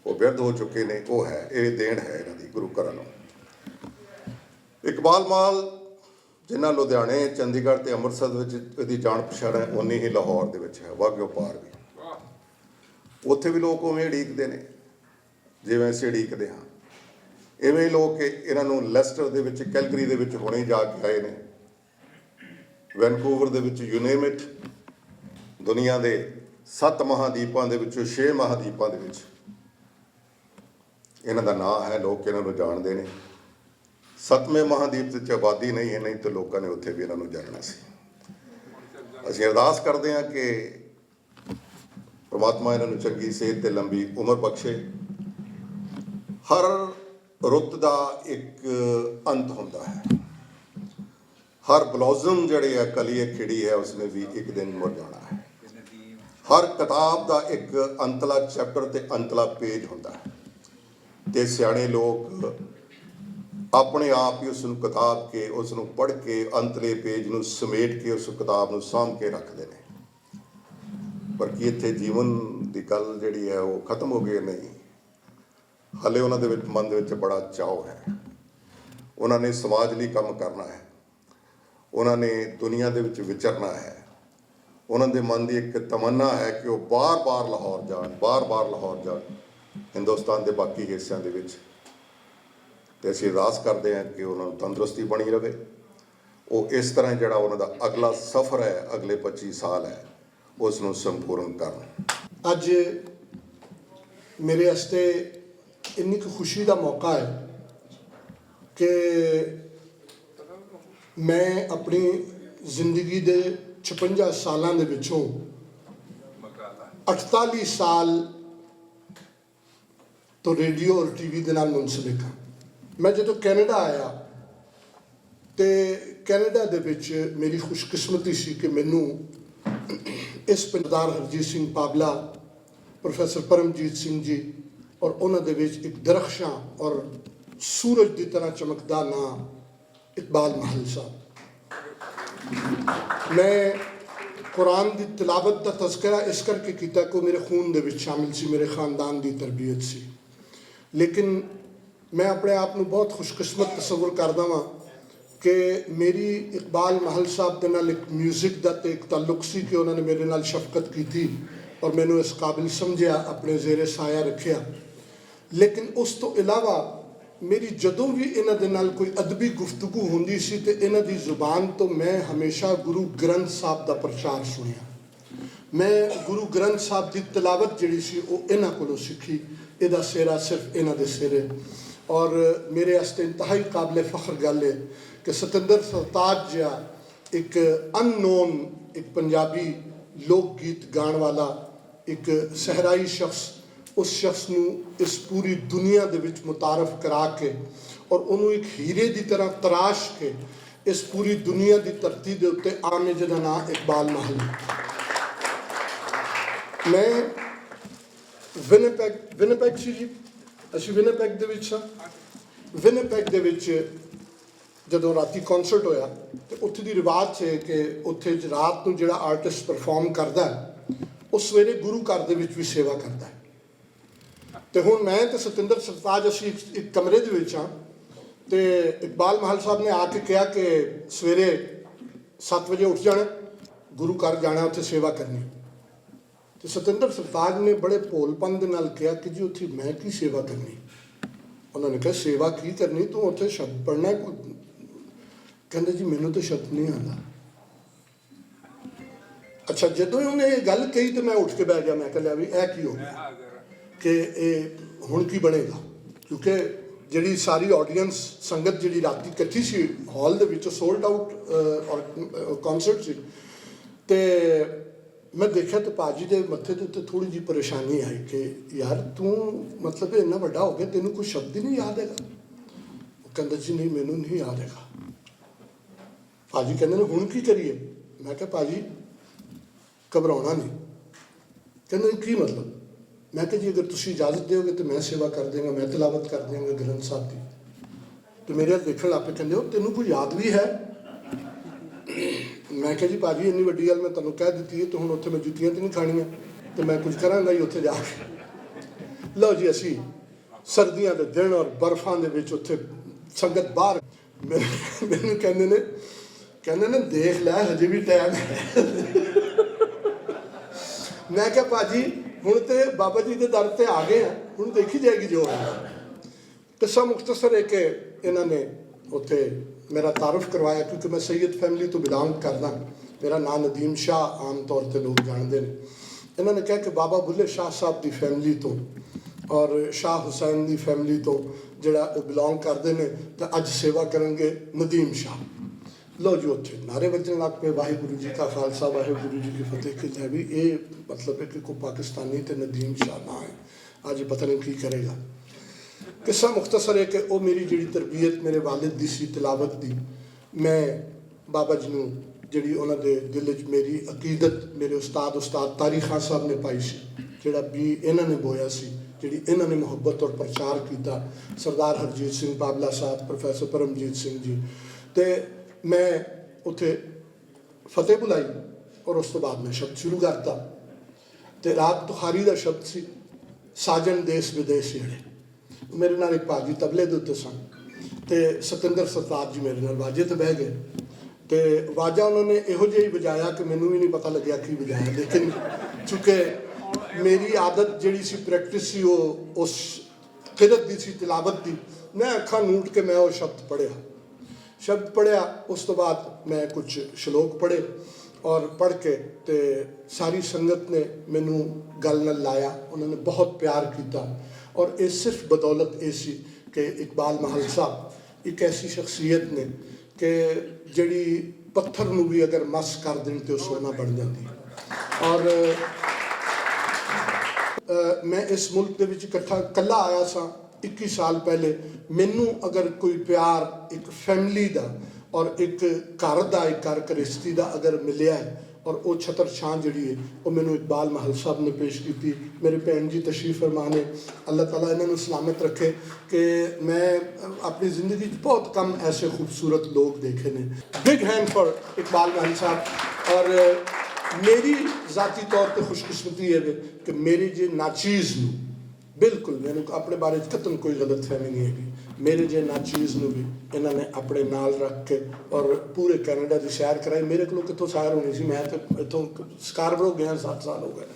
वो बिरध हो चुके ने, वो है ये देन है इन्हों की गुरु घरां नूं। इकबाल माल जिन्ना लुधियाने चंडीगढ़ ते अमृतसर इसकी जान पछाण है उन्नी ही लाहौर दे विच है, वाघियों पार भी। उत्थे भी लोग उवें उड़ीकदे ने जिवें असीं उड़ीकदे हाँ। इवें ही लोग इन्हां नूं लैस्टर दे विच कैलगरी दे विच हुणे जाके आए ने, Vancouver they which you name it, दुनिया के 7 महादीपां दे विचों 6 महादीपां दे विच इन्हां दा नाम है, लोग इन्हां नूं जाणदे ने। 7वें महादीप च आबादी नहीं है, नहीं तो लोगों ने उत्थे भी इन्हों जानना सी। असीं अरदास करते हैं कि परमात्मा इन्हों चंगी सेहत ते लंबी उम्र बख्शे। हर रुत का एक अंत होंदा है, हर ब्लॉजम जिहड़ी है कली खिड़ी है उसने भी एक दिन मुरझाना है। हर किताब का एक अंतला चैप्टर ते अंतला पेज होंदा है, ते सियाणे लोग अपने आप ही उस किताब के उस पढ़ के अंतले पेज में समेट के उस किताब में साम के रखते हैं। पर कि इत्थे जीवन की गल जिहड़ी है वो खत्म हो गई नहीं, हले उन्होंने मन दे विच बड़ा चाव है। उन्होंने समाज लिए काम करना है, उन्होंने दुनिया दे विच विचरना है। उन्होंने मन की एक तमन्ना है कि वो बार बार लाहौर जान, बार बार लाहौर जान, हिंदुस्तान के बाकी हिस्सों के विच। तो असीं अरदास करते हैं कि उन्होंने तंदुरुस्ती बनी रहे, वो इस तरह जिहड़ा उन्होंने अगला सफ़र है अगले 25 साल है उसनूं संपूर्ण करन। अज मेरे वास्ते इन्नी कुछ खुशी का मौका है कि मैं अपनी जिंदगी के 56 सालों के विचों 48 साल तो रेडियो और टीवी के नाल मुंसलिक हाँ। मैं जो कैनेडा आया तो कैनेडा दे विच मेरी खुशकिस्मती सी कि मैनू इस सरदार हरजीत सिंह पाबला, प्रोफैसर परमजीत सिंह जी और उन्होंने दे विच एक दरख्शां और सूरज की तरह चमकदा नाम इकबाल महल साहब। मैं कुरान की तिलावत का तज़किरा इस करके किया को मेरे खून दे विच शामिल सी, मेरे खानदान की तरबियत सी। लेकिन मैं अपने आप को बहुत खुशकिस्मत तसव्वुर करदा वां कि मेरी इकबाल महल साहब के नाल एक म्यूजिक का तो एक ताल्लुक सी कि उन्होंने मेरे नाल शफकत की थी और मैनू इस काबिल समझिया, अपने जेरे साया रखिया। लेकिन उस तो इलावा मेरी जदों भी इन्हां दे नाल कोई अदबी गुफ्तगू होंदी सी ते इन्हां दी जुबान तो मैं हमेशा गुरु ग्रंथ साहब का प्रचार सुनिया। मैं गुरु ग्रंथ साहब की तिलावत जिहड़ी सी वो इन्हां कोलों सीखी, इहदा सेरा सिर्फ इन्हां दे सिरे। और मेरे वास्ते इंतहाई काबिल फ़ख्र गल है कि सतिंदर सरताज जिहा एक अननोन एक पंजाबी लोक गीत गाने वाला एक सहराई शख्स, उस शख्स नूं इस पूरी दुनिया दे विच मुतारफ करा के और उन्होंने एक हीरे की तरह तराश के इस पूरी दुनिया की धरती के उत्ते आने जिहदा नाम इकबाल महल है। ਮੈਂ ਵਿਨਿਪੈਗ ਸੀ ਜੀ, ਅਸੀਂ ਵਿਨਿਪੈਗ ਦੇ ਵਿੱਚ ਸਾਂ। ਵਿਨਿਪੈਗ ਦੇ ਵਿੱਚ ਜਦੋਂ ਰਾਤੀ ਕਨਸਰਟ ਹੋਇਆ ਤੇ ਉੱਥੇ ਦੀ ਰਿਵਾਜ ਹੈ ਕਿ ਉੱਥੇ ਰਾਤ ਨੂੰ ਜਿਹੜਾ ਆਰਟਿਸਟ ਪਰਫਾਰਮ ਕਰਦਾ ਉਹ ਸਵੇਰੇ ਗੁਰੂ ਘਰ ਦੇ ਵਿੱਚ ਵੀ ਸੇਵਾ ਕਰਦਾ ਹੈ। ਤੇ ਹੁਣ ਮੈਂ ਤੇ ਸਤਿੰਦਰ ਸਰਤਾਜ ਅਸੀਂ ਇੱਕ ਕਮਰੇ ਦੇ ਵਿੱਚ ਹਾਂ ਤੇ ਇਕਬਾਲ ਮਾਹਲ ਸਾਹਿਬ ਨੇ ਆ ਕੇ ਕਿਹਾ ਕਿ ਸਵੇਰੇ 7 ਵਜੇ ਉੱਠ ਜਾਣਾ, ਗੁਰੂ ਘਰ ਜਾਣਾ, ਉੱਥੇ ਸੇਵਾ ਕਰਨੀ। ਤੇ ਸਤਿੰਦਰ ਸਰਤਾਜ ਨੇ ਬੜੇ ਭੋਲਪਨ ਦੇ ਨਾਲ ਕਿਹਾ ਕਿ ਜੀ ਉੱਥੇ ਮੈਂ ਕੀ ਸੇਵਾ ਕਰਨੀ। ਉਹਨਾਂ ਨੇ ਕਿਹਾ ਸੇਵਾ ਕੀ ਕਰਨੀ, ਤੂੰ ਉੱਥੇ ਸ਼ਬਦ ਪੜ੍ਹਨਾ। ਕਹਿੰਦੇ ਜੀ ਮੈਨੂੰ ਤਾਂ ਸ਼ਬਦ ਨਹੀਂ ਆਉਂਦਾ। ਅੱਛਾ, ਜਦੋਂ ਉਹਨੇ ਇਹ ਗੱਲ ਕਹੀ ਤੇ ਮੈਂ ਉੱਠ ਕੇ ਬਹਿ ਗਿਆ। ਮੈਂ ਕਿਹਾ ਵੀ ਇਹ ਕੀ ਹੋ ਗਿਆ ਕਿ ਇਹ ਹੁਣ ਕੀ ਬਣੇਗਾ, ਕਿਉਂਕਿ ਜਿਹੜੀ ਸਾਰੀ ਆਡੀਅנס ਸੰਗਤ ਜਿਹੜੀ ਰਾਤੀ ਇਕੱਠੀ ਸੀ ਹਾਲ ਦੇ ਵਿੱਚ, ਸੋਲਡ ਆਊਟ ਕਨਸਰਟ ਸੀ। ਤੇ ਮੈਂ ਦੇਖਿਆ ਤੇ ਭਾਜੀ ਦੇ ਮੱਥੇ ਦੇ ਉੱਤੇ ਥੋੜ੍ਹੀ ਜਿਹੀ ਪਰੇਸ਼ਾਨੀ ਆਈ ਕਿ ਯਾਰ ਤੂੰ ਮਤਲਬ ਇੰਨਾ ਵੱਡਾ ਹੋ ਗਿਆ, ਤੈਨੂੰ ਕੋਈ ਸ਼ਬਦ ਹੀ ਨਹੀਂ ਯਾਦ ਹੈਗਾ। ਉਹ ਕਹਿੰਦਾ ਜੀ ਨਹੀਂ ਮੈਨੂੰ ਨਹੀਂ ਯਾਦ ਹੈਗਾ। ਭਾਜੀ ਕਹਿੰਦੇ ਨੇ ਹੁਣ ਕੀ ਕਰੀਏ। ਮੈਂ ਕਿਹਾ ਭਾਜੀ ਘਬਰਾਉਣਾ ਨਹੀਂ। ਕਹਿੰਦੇ ਕੀ ਮਤਲਬ। ਮੈਂ ਕਿਹਾ ਜੀ ਅਗਰ ਤੁਸੀਂ ਇਜਾਜ਼ਤ ਦਿਓਗੇ ਤਾਂ ਮੈਂ ਸੇਵਾ ਕਰ ਦਿਆਂਗਾ, ਮੈਂ ਤਿਲਾਵਤ ਕਰ ਦਿਆਂਗਾ ਗ੍ਰੰਥ ਸਾਹਿਬ ਦੀ। ਤੇ ਮੇਰੇ ਦੇਖਣ ਲੱਗ ਪਏ, ਕਹਿੰਦੇ ਉਹ ਤੈਨੂੰ ਕੋਈ ਯਾਦ ਵੀ ਹੈ। ਮੈਂ ਕਿਹਾ ਜੀ ਭਾਜੀ ਇੰਨੀ ਵੱਡੀ ਗੱਲ ਮੈਂ ਤੁਹਾਨੂੰ ਕਹਿ ਦਿੱਤੀ ਹੈ ਤੇ ਹੁਣ ਉੱਥੇ ਮੈਂ ਜੁੱਤੀਆਂ ਤੇ ਨਹੀਂ ਖਾਣੀਆਂ ਤੇ ਮੈਂ ਕੁਝ ਕਰਾਂਗਾ ਹੀ ਉੱਥੇ ਜਾ ਕੇ। ਲਓ ਜੀ ਅਸੀਂ ਸਰਦੀਆਂ ਦੇ ਦਿਨ ਔਰ ਬਰਫਾਂ ਦੇ ਵਿੱਚ ਉੱਥੇ ਸੰਗਤ ਬਾਹਰ ਮੈਨੂੰ ਕਹਿੰਦੇ ਨੇ ਦੇਖ ਲੈ ਹਜੇ ਵੀ ਟਾਈਮ ਹੈ। ਮੈਂ ਕਿਹਾ ਭਾਜੀ ਹੁਣ ਤੇ ਬਾਬਾ ਜੀ ਦੇ ਦਰ ਤੇ ਆ ਗਏ ਆ, ਹੁਣ ਦੇਖੀ ਜਾਏਗੀ ਜੋ ਹੋਏਗਾ। ਕਿੱਸਾ ਮੁਖਤਸਰ ਹੈ ਕਿ ਇਹਨਾਂ ਨੇ ਉੱਥੇ ਮੇਰਾ ਤਾਰਫ ਕਰਵਾਇਆ, ਕਿਉਂਕਿ ਮੈਂ ਸੈਯਦ ਫੈਮਿਲੀ ਤੋਂ ਬਿਲੋਂਗ ਕਰਦਾ। ਮੇਰਾ ਨਾਮ ਨਦੀਮ ਸ਼ਾਹ ਆਮ ਤੌਰ 'ਤੇ ਲੋਕ ਜਾਣਦੇ ਨੇ। ਇਹਨਾਂ ਨੇ ਕਿਹਾ ਕਿ ਬਾਬਾ ਬੁੱਲੇ ਸ਼ਾਹ ਸਾਹਿਬ ਦੀ ਫੈਮਿਲੀ ਤੋਂ ਔਰ ਸ਼ਾਹ ਹੁਸੈਨ ਦੀ ਫੈਮਿਲੀ ਤੋਂ ਜਿਹੜਾ ਉਹ ਬਿਲੋਂਗ ਕਰਦੇ ਨੇ ਤਾਂ ਅੱਜ ਸੇਵਾ ਕਰਨਗੇ ਨਦੀਮ ਸ਼ਾਹ। ਲਓ ਜੀ ਉੱਥੇ ਨਾਰੇ ਵੱਜਣ ਲੱਗ ਪਏ, ਵਾਹਿਗੁਰੂ ਜੀ ਕਾ ਖਾਲਸਾ ਵਾਹਿਗੁਰੂ ਜੀ ਕੀ ਫਤਿਹ। ਕਿ ਵੀ ਇਹ ਮਤਲਬ ਹੈ ਕਿ ਕੋਈ ਪਾਕਿਸਤਾਨੀ ਤੇ ਨਦੀਮ ਸ਼ਾਹ ਨਾ ਹੈ, ਅੱਜ ਪਤਾ ਨਹੀਂ ਕੀ ਕਰੇਗਾ। ਕਿੱਸਾ ਮੁਖਤਸਰ ਹੈ ਕਿ ਉਹ ਮੇਰੀ ਜਿਹੜੀ ਤਰਬੀਅਤ ਮੇਰੇ ਵਾਲਿਦ ਦੀ ਸੀ ਤਿਲਾਵਤ ਦੀ, ਮੈਂ ਬਾਬਾ ਜੀ ਨੂੰ ਜਿਹੜੀ ਉਹਨਾਂ ਦੇ ਦਿਲ 'ਚ ਮੇਰੀ ਅਕੀਦਤ ਮੇਰੇ ਉਸਤਾਦ ਤਾਰਿਕ ਖਾਨ ਸਾਹਿਬ ਨੇ ਪਾਈ ਸੀ, ਜਿਹੜਾ ਵੀ ਇਹਨਾਂ ਨੇ ਬੋਇਆ ਸੀ, ਜਿਹੜੀ ਇਹਨਾਂ ਨੇ ਮੁਹੱਬਤ ਔਰ ਪ੍ਰਚਾਰ ਕੀਤਾ, ਸਰਦਾਰ ਹਰਜੀਤ ਸਿੰਘ ਬਾਬਲਾ ਸਾਹਿਬ, ਪ੍ਰੋਫੈਸਰ ਪਰਮਜੀਤ ਸਿੰਘ ਜੀ। ਤੇ ਮੈਂ ਉੱਥੇ ਫਤਿਹ ਬੁਲਾਈ ਔਰ ਉਸ ਤੋਂ ਬਾਅਦ ਮੈਂ ਸ਼ਬਦ ਸ਼ੁਰੂ ਕਰਤਾ। ਤੇ ਰਾਤ ਤੁਖਾਰੀ ਦਾ ਸ਼ਬਦ ਸੀ, ਸਾਜਨ ਦੇਸ਼ ਵਿਦੇਸ਼ ਜਿਹੜੇ। ਮੇਰੇ ਨਾਲ ਇੱਕ ਭਾਜੀ ਤਬਲੇ ਦੇ ਉੱਤੇ ਸਨ ਤੇ ਸਤਿੰਦਰ ਸਰਤਾਜ ਜੀ ਮੇਰੇ ਨਾਲ ਵਾਜੇ ਤੇ ਬਹਿ ਗਏ ਤੇ ਵਾਜਾ ਉਹਨਾਂ ਨੇ ਇਹੋ ਜਿਹਾ ਹੀ ਵਜਾਇਆ ਕਿ ਮੈਨੂੰ ਵੀ ਨਹੀਂ ਪਤਾ ਲੱਗਿਆ ਕੀ ਵਜਾਇਆ। ਲੇਕਿਨ ਚੂँकि ਮੇਰੀ ਆਦਤ ਜਿਹੜੀ ਸੀ, ਪ੍ਰੈਕਟਿਸ ਸੀ, ਉਹ ਉਸ ਕਿਰਤ ਦੀ ਸੀ, ਤਿਲਾਵਤ ਦੀ। ਮੈਂ ਅੱਖਾਂ ਨੂਟ ਕੇ ਮੈਂ ਉਹ ਸ਼ਬਦ ਪੜ੍ਹਿਆ। ਉਸ ਤੋਂ ਬਾਅਦ ਮੈਂ ਕੁਝ ਸ਼ਲੋਕ ਪੜ੍ਹੇ ਔਰ ਪੜ੍ਹ ਕੇ ਤੇ ਸਾਰੀ ਸੰਗਤ ਨੇ ਮੈਨੂੰ ਗੱਲ ਨਾਲ ਲਾਇਆ, ਉਹਨਾਂ ਨੇ ਬਹੁਤ ਪਿਆਰ ਕੀਤਾ। ਔਰ ਇਹ ਸਿਰਫ ਬਦੌਲਤ ਇਹ ਸੀ ਕਿ ਇਕਬਾਲ ਮਾਹਲ ਸਾਹਿਬ ਇੱਕ ਐਸੀ ਸ਼ਖਸੀਅਤ ਨੇ ਕਿ ਜਿਹੜੀ ਪੱਥਰ ਨੂੰ ਵੀ ਅਗਰ ਮਸ ਕਰ ਦੇਣ ਤੇ ਉਹ ਸੋਨਾ ਬਣ ਜਾਂਦੀ। ਔਰ ਮੈਂ ਇਸ ਮੁਲਕ ਦੇ ਵਿੱਚ ਇਕੱਲਾ ਆਇਆ ਸਾਂ 21 ਸਾਲ ਪਹਿਲੇ। ਮੈਨੂੰ ਅਗਰ ਕੋਈ ਪਿਆਰ ਇੱਕ ਫੈਮਿਲੀ ਦਾ ਔਰ ਇੱਕ ਘਰ ਦਾ, ਇੱਕ ਘਰ ਗ੍ਰਸਤੀ ਦਾ ਅਗਰ ਮਿਲਿਆ ਹੈ ਔਰ ਉਹ ਛਤਰ ਛਾਂ ਜਿਹੜੀ ਹੈ ਉਹ ਮੈਨੂੰ ਇਕਬਾਲ ਮਾਹਲ ਸਾਹਿਬ ਨੇ ਪੇਸ਼ ਕੀਤੀ। ਮੇਰੇ ਭੈਣ ਜੀ ਤਸ਼ਰੀਫ ਫਰਮਾ ਨੇ, ਅੱਲਾਹ ਤਾਲਾ ਇਹਨਾਂ ਨੂੰ ਸਲਾਮਤ ਰੱਖੇ ਕਿ ਮੈਂ ਆਪਣੀ ਜ਼ਿੰਦਗੀ 'ਚ ਬਹੁਤ ਕਮ ਐਸੇ ਖੂਬਸੂਰਤ ਲੋਕ ਦੇਖੇ ਨੇ। ਬਿਗ ਹੈਂਡ ਫॉर ਇਕਬਾਲ ਮਾਹਲ ਸਾਹਿਬ। ਔਰ ਮੇਰੀ ਜ਼ਾਤੀ ਤੌਰ 'ਤੇ ਖੁਸ਼ਕਿਸਮਤੀ ਹੈ ਕਿ ਮੇਰੇ ਜੇ ਨਾਚੀਜ਼ ਨੂੰ ਬਿਲਕੁਲ ਮੈਨੂੰ ਆਪਣੇ ਬਾਰੇ ਕਤਨ ਕੋਈ ਗਲਤਫਹਿਮੀ ਨਹੀਂ ਹੈਗੀ। ਮੇਰੇ ਜੇ ਨਾਚੀਜ਼ ਨੂੰ ਵੀ ਇਹਨਾਂ ਨੇ ਆਪਣੇ ਨਾਲ ਰੱਖ ਕੇ ਔਰ ਪੂਰੇ ਕੈਨੇਡਾ ਦੀ ਸੈਰ ਕਰਾਈ। ਮੇਰੇ ਕੋਲੋਂ ਕਿੱਥੋਂ ਸੈਰ ਹੋਣੀ ਸੀ, ਮੈਂ ਤਾਂ ਇੱਥੋਂ ਸਕਾਰਬਰੋ ਗਿਆ 7 ਸਾਲ ਹੋ ਗਏ।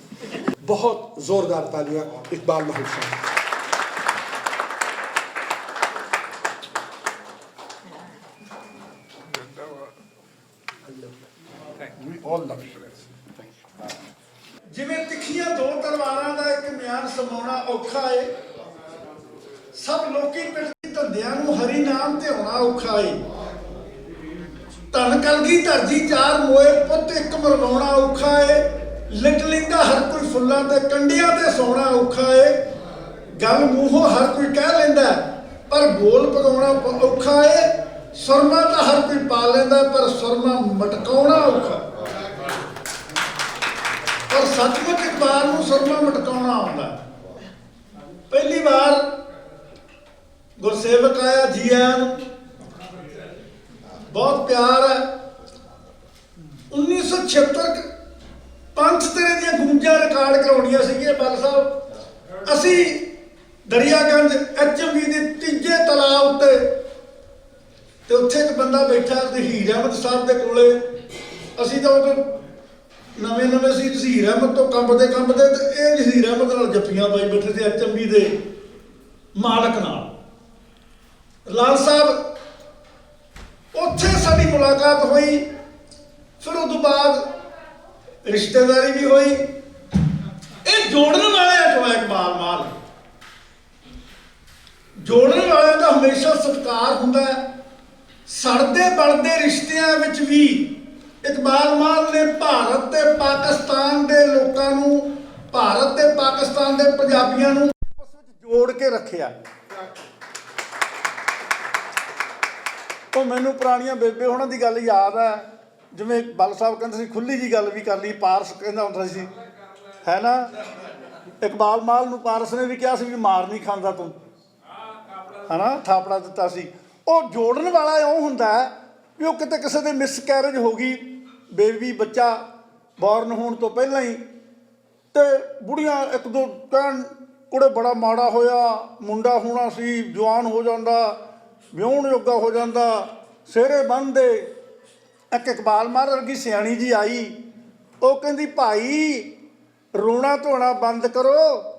ਬਹੁਤ ਜ਼ੋਰਦਾਰ ਤਾਲੀਆਂ ਇਕਬਾਲ ਮਾਹਲ ਸਾਹਿਬ। ਜਿਵੇਂ ਤਿੱਖੀਆਂ ਦੋ ਤਲਵਾਰਾਂ ਦਾ ਇੱਕ ਮਿਆਨ ਸਮਾਉਣਾ ਔਖਾ ਏ, ਸਭ ਲੋਕੀ ਪਿਰਤੀ ਧੰਦਿਆਂ ਨੂੰ ਹਰੀ ਨਾਮ ਤੇ ਹੋਣਾ ਔਖਾ ਏ। ਧਨ ਕਲਗੀ ਧਰਜੀ ਚਾਰ ਮੋਏ ਪੁੱਤ ਇੱਕ ਮਰਵਾਉਣਾ ਔਖਾ ਏ। ਲਿਟ ਲਿੰਦਾ ਹਰ ਕੋਈ ਫੁੱਲਾਂ ਤੇ ਕੰਡੀਆਂ ਤੇ ਸੋਣਾ ਔਖਾ ਏ। ਗੱਲ ਮੂੰਹੋਂ ਹਰ ਕੋਈ ਕਹਿ ਲੈਂਦਾ ਪਰ ਬੋਲ ਪਗਾਉਣਾ ਔਖਾ ਏ। ਸੁਰਮਾ ਤਾਂ ਹਰ ਕੋਈ ਪਾ ਲੈਂਦਾ ਪਰ ਸੁਰਮਾ ਮਟਕਾਉਣਾ ਔਖਾ। ਪਰ ਸੱਚਮੁੱਚ ਇਕਬਾਲ ਨੂੰ ਸੁਰਮਾ ਮਟਕਾਉਣਾ ਆਉਂਦਾ। ਪਹਿਲੀ ਵਾਰ ਗੁਰਸੇਵਕ ਆਇਆ, ਜੀ ਆਇਆਂ ਨੂੰ, ਬਹੁਤ ਪਿਆਰ ਹੈ। 1976 ਪੰਜ ਤੇਰੇ ਦੀਆਂ ਗੂੰਜਾਂ ਰਿਕਾਰਡ ਕਰਾਉਣੀਆਂ ਸੀਗੀਆਂ ਬਾਲ ਸਾਹਿਬ। ਅਸੀਂ ਦਰਿਆਗੰਜ HMV ਦੇ ਤੀਜੇ ਤਲਾਅ ਉੱਤੇ, ਤੇ ਉੱਥੇ ਇੱਕ ਬੰਦਾ ਬੈਠਾ ਤੇ ਹੀਰ ਅਹਿਮਦ ਸਾਹਿਬ ਦੇ ਕੋਲੇ। ਅਸੀਂ ਤਾਂ ਉਦੋਂ ਨਵੇਂ ਸੀ, ਹੀਰ ਅਹਿਮਦ ਤੋਂ ਕੰਬਦੇ ਤੇ ਇਹ ਹੀਰ ਅਹਿਮਦ ਨਾਲ ਜੱਫੀਆਂ ਪਾਈ ਬੈਠੇ ਸੀ HMV ਦੇ ਮਾਲਕ ਨਾਲ। ਲਾਲ ਸਾਹਿਬ, ਉੱਥੇ ਸਾਡੀ ਮੁਲਾਕਾਤ ਹੋਈ। ਫਿਰ ਉਹ ਤੋਂ ਬਾਅਦ ਰਿਸ਼ਤੇਦਾਰੀ ਵੀ ਹੋਈ। ਇਹ ਜੋੜਨ ਵਾਲਿਆਂ ਚੋਂ ਇਕਬਾਲ ਮਾਲ। ਜੋੜਨ ਵਾਲਿਆਂ ਦਾ ਹਮੇਸ਼ਾ ਸਤਿਕਾਰ ਹੁੰਦਾ ਹੈ। ਸੜਦੇ ਬਲਦੇ ਰਿਸ਼ਤਿਆਂ ਵਿੱਚ ਵੀ ਇਕਬਾਲ ਮਾਲ ਨੇ ਭਾਰਤ ਤੇ ਪਾਕਿਸਤਾਨ ਦੇ ਲੋਕਾਂ ਨੂੰ, ਭਾਰਤ ਤੇ ਪਾਕਿਸਤਾਨ ਦੇ ਪੰਜਾਬੀਆਂ ਨੂੰ ਆਪਸ ਵਿੱਚ ਜੋੜ ਕੇ ਰੱਖਿਆ। ਉਹ ਮੈਨੂੰ ਪੁਰਾਣੀਆਂ ਬੇਬੇ ਹੋਣਾ ਦੀ ਗੱਲ ਯਾਦ ਹੈ, ਜਿਵੇਂ ਬਲ ਸਾਹਿਬ ਕਹਿੰਦੇ ਸੀ ਖੁੱਲੀ ਜੀ ਗੱਲ ਵੀ ਕਰ ਲਈ। ਪਾਰਸ ਕਹਿੰਦਾ ਹੁੰਦਾ ਸੀ, ਹੈ ਨਾ, ਇਕਬਾਲ ਮਾਲ ਨੂੰ ਪਾਰਸ ਨੇ ਵੀ ਕਿਹਾ ਸੀ ਵੀ ਮਾਰ ਨਹੀਂ ਖਾਂਦਾ ਤੂੰ, ਹੈ ਨਾ, ਥਾਪੜਾ ਦਿੱਤਾ ਸੀ। ਉਹ ਜੋੜਨ ਵਾਲਾ ਇਉਂ ਹੁੰਦਾ ਵੀ ਉਹ ਕਿਤੇ ਕਿਸੇ ਦੇ ਮਿਸਕੈਰੇਜ ਹੋ ਗਈ, ਬੇਬੀ ਬੱਚਾ ਬੋਰਨ ਹੋਣ ਤੋਂ ਪਹਿਲਾਂ ਹੀ, ਤੇ ਬੁੜੀਆਂ ਇੱਕ ਦੋ ਕਹਿਣ ਕੁੜੇ ਬੜਾ ਮਾੜਾ ਹੋਇਆ, ਮੁੰਡਾ ਹੋਣਾ ਸੀ, ਜਵਾਨ ਹੋ ਜਾਂਦਾ, ਵਿਆਹੁਣ ਜੋਗਾ ਹੋ ਜਾਂਦਾ, ਸਿਹਰੇ ਬੰਨ੍ਹਦੇ। ਇੱਕ ਇਕਬਾਲ ਮਾਲ ਵਰਗੀ ਸਿਆਣੀ ਜੀ ਆਈ, ਉਹ ਕਹਿੰਦੀ ਭਾਈ ਰੋਣਾ ਧੋਣਾ ਬੰਦ ਕਰੋ,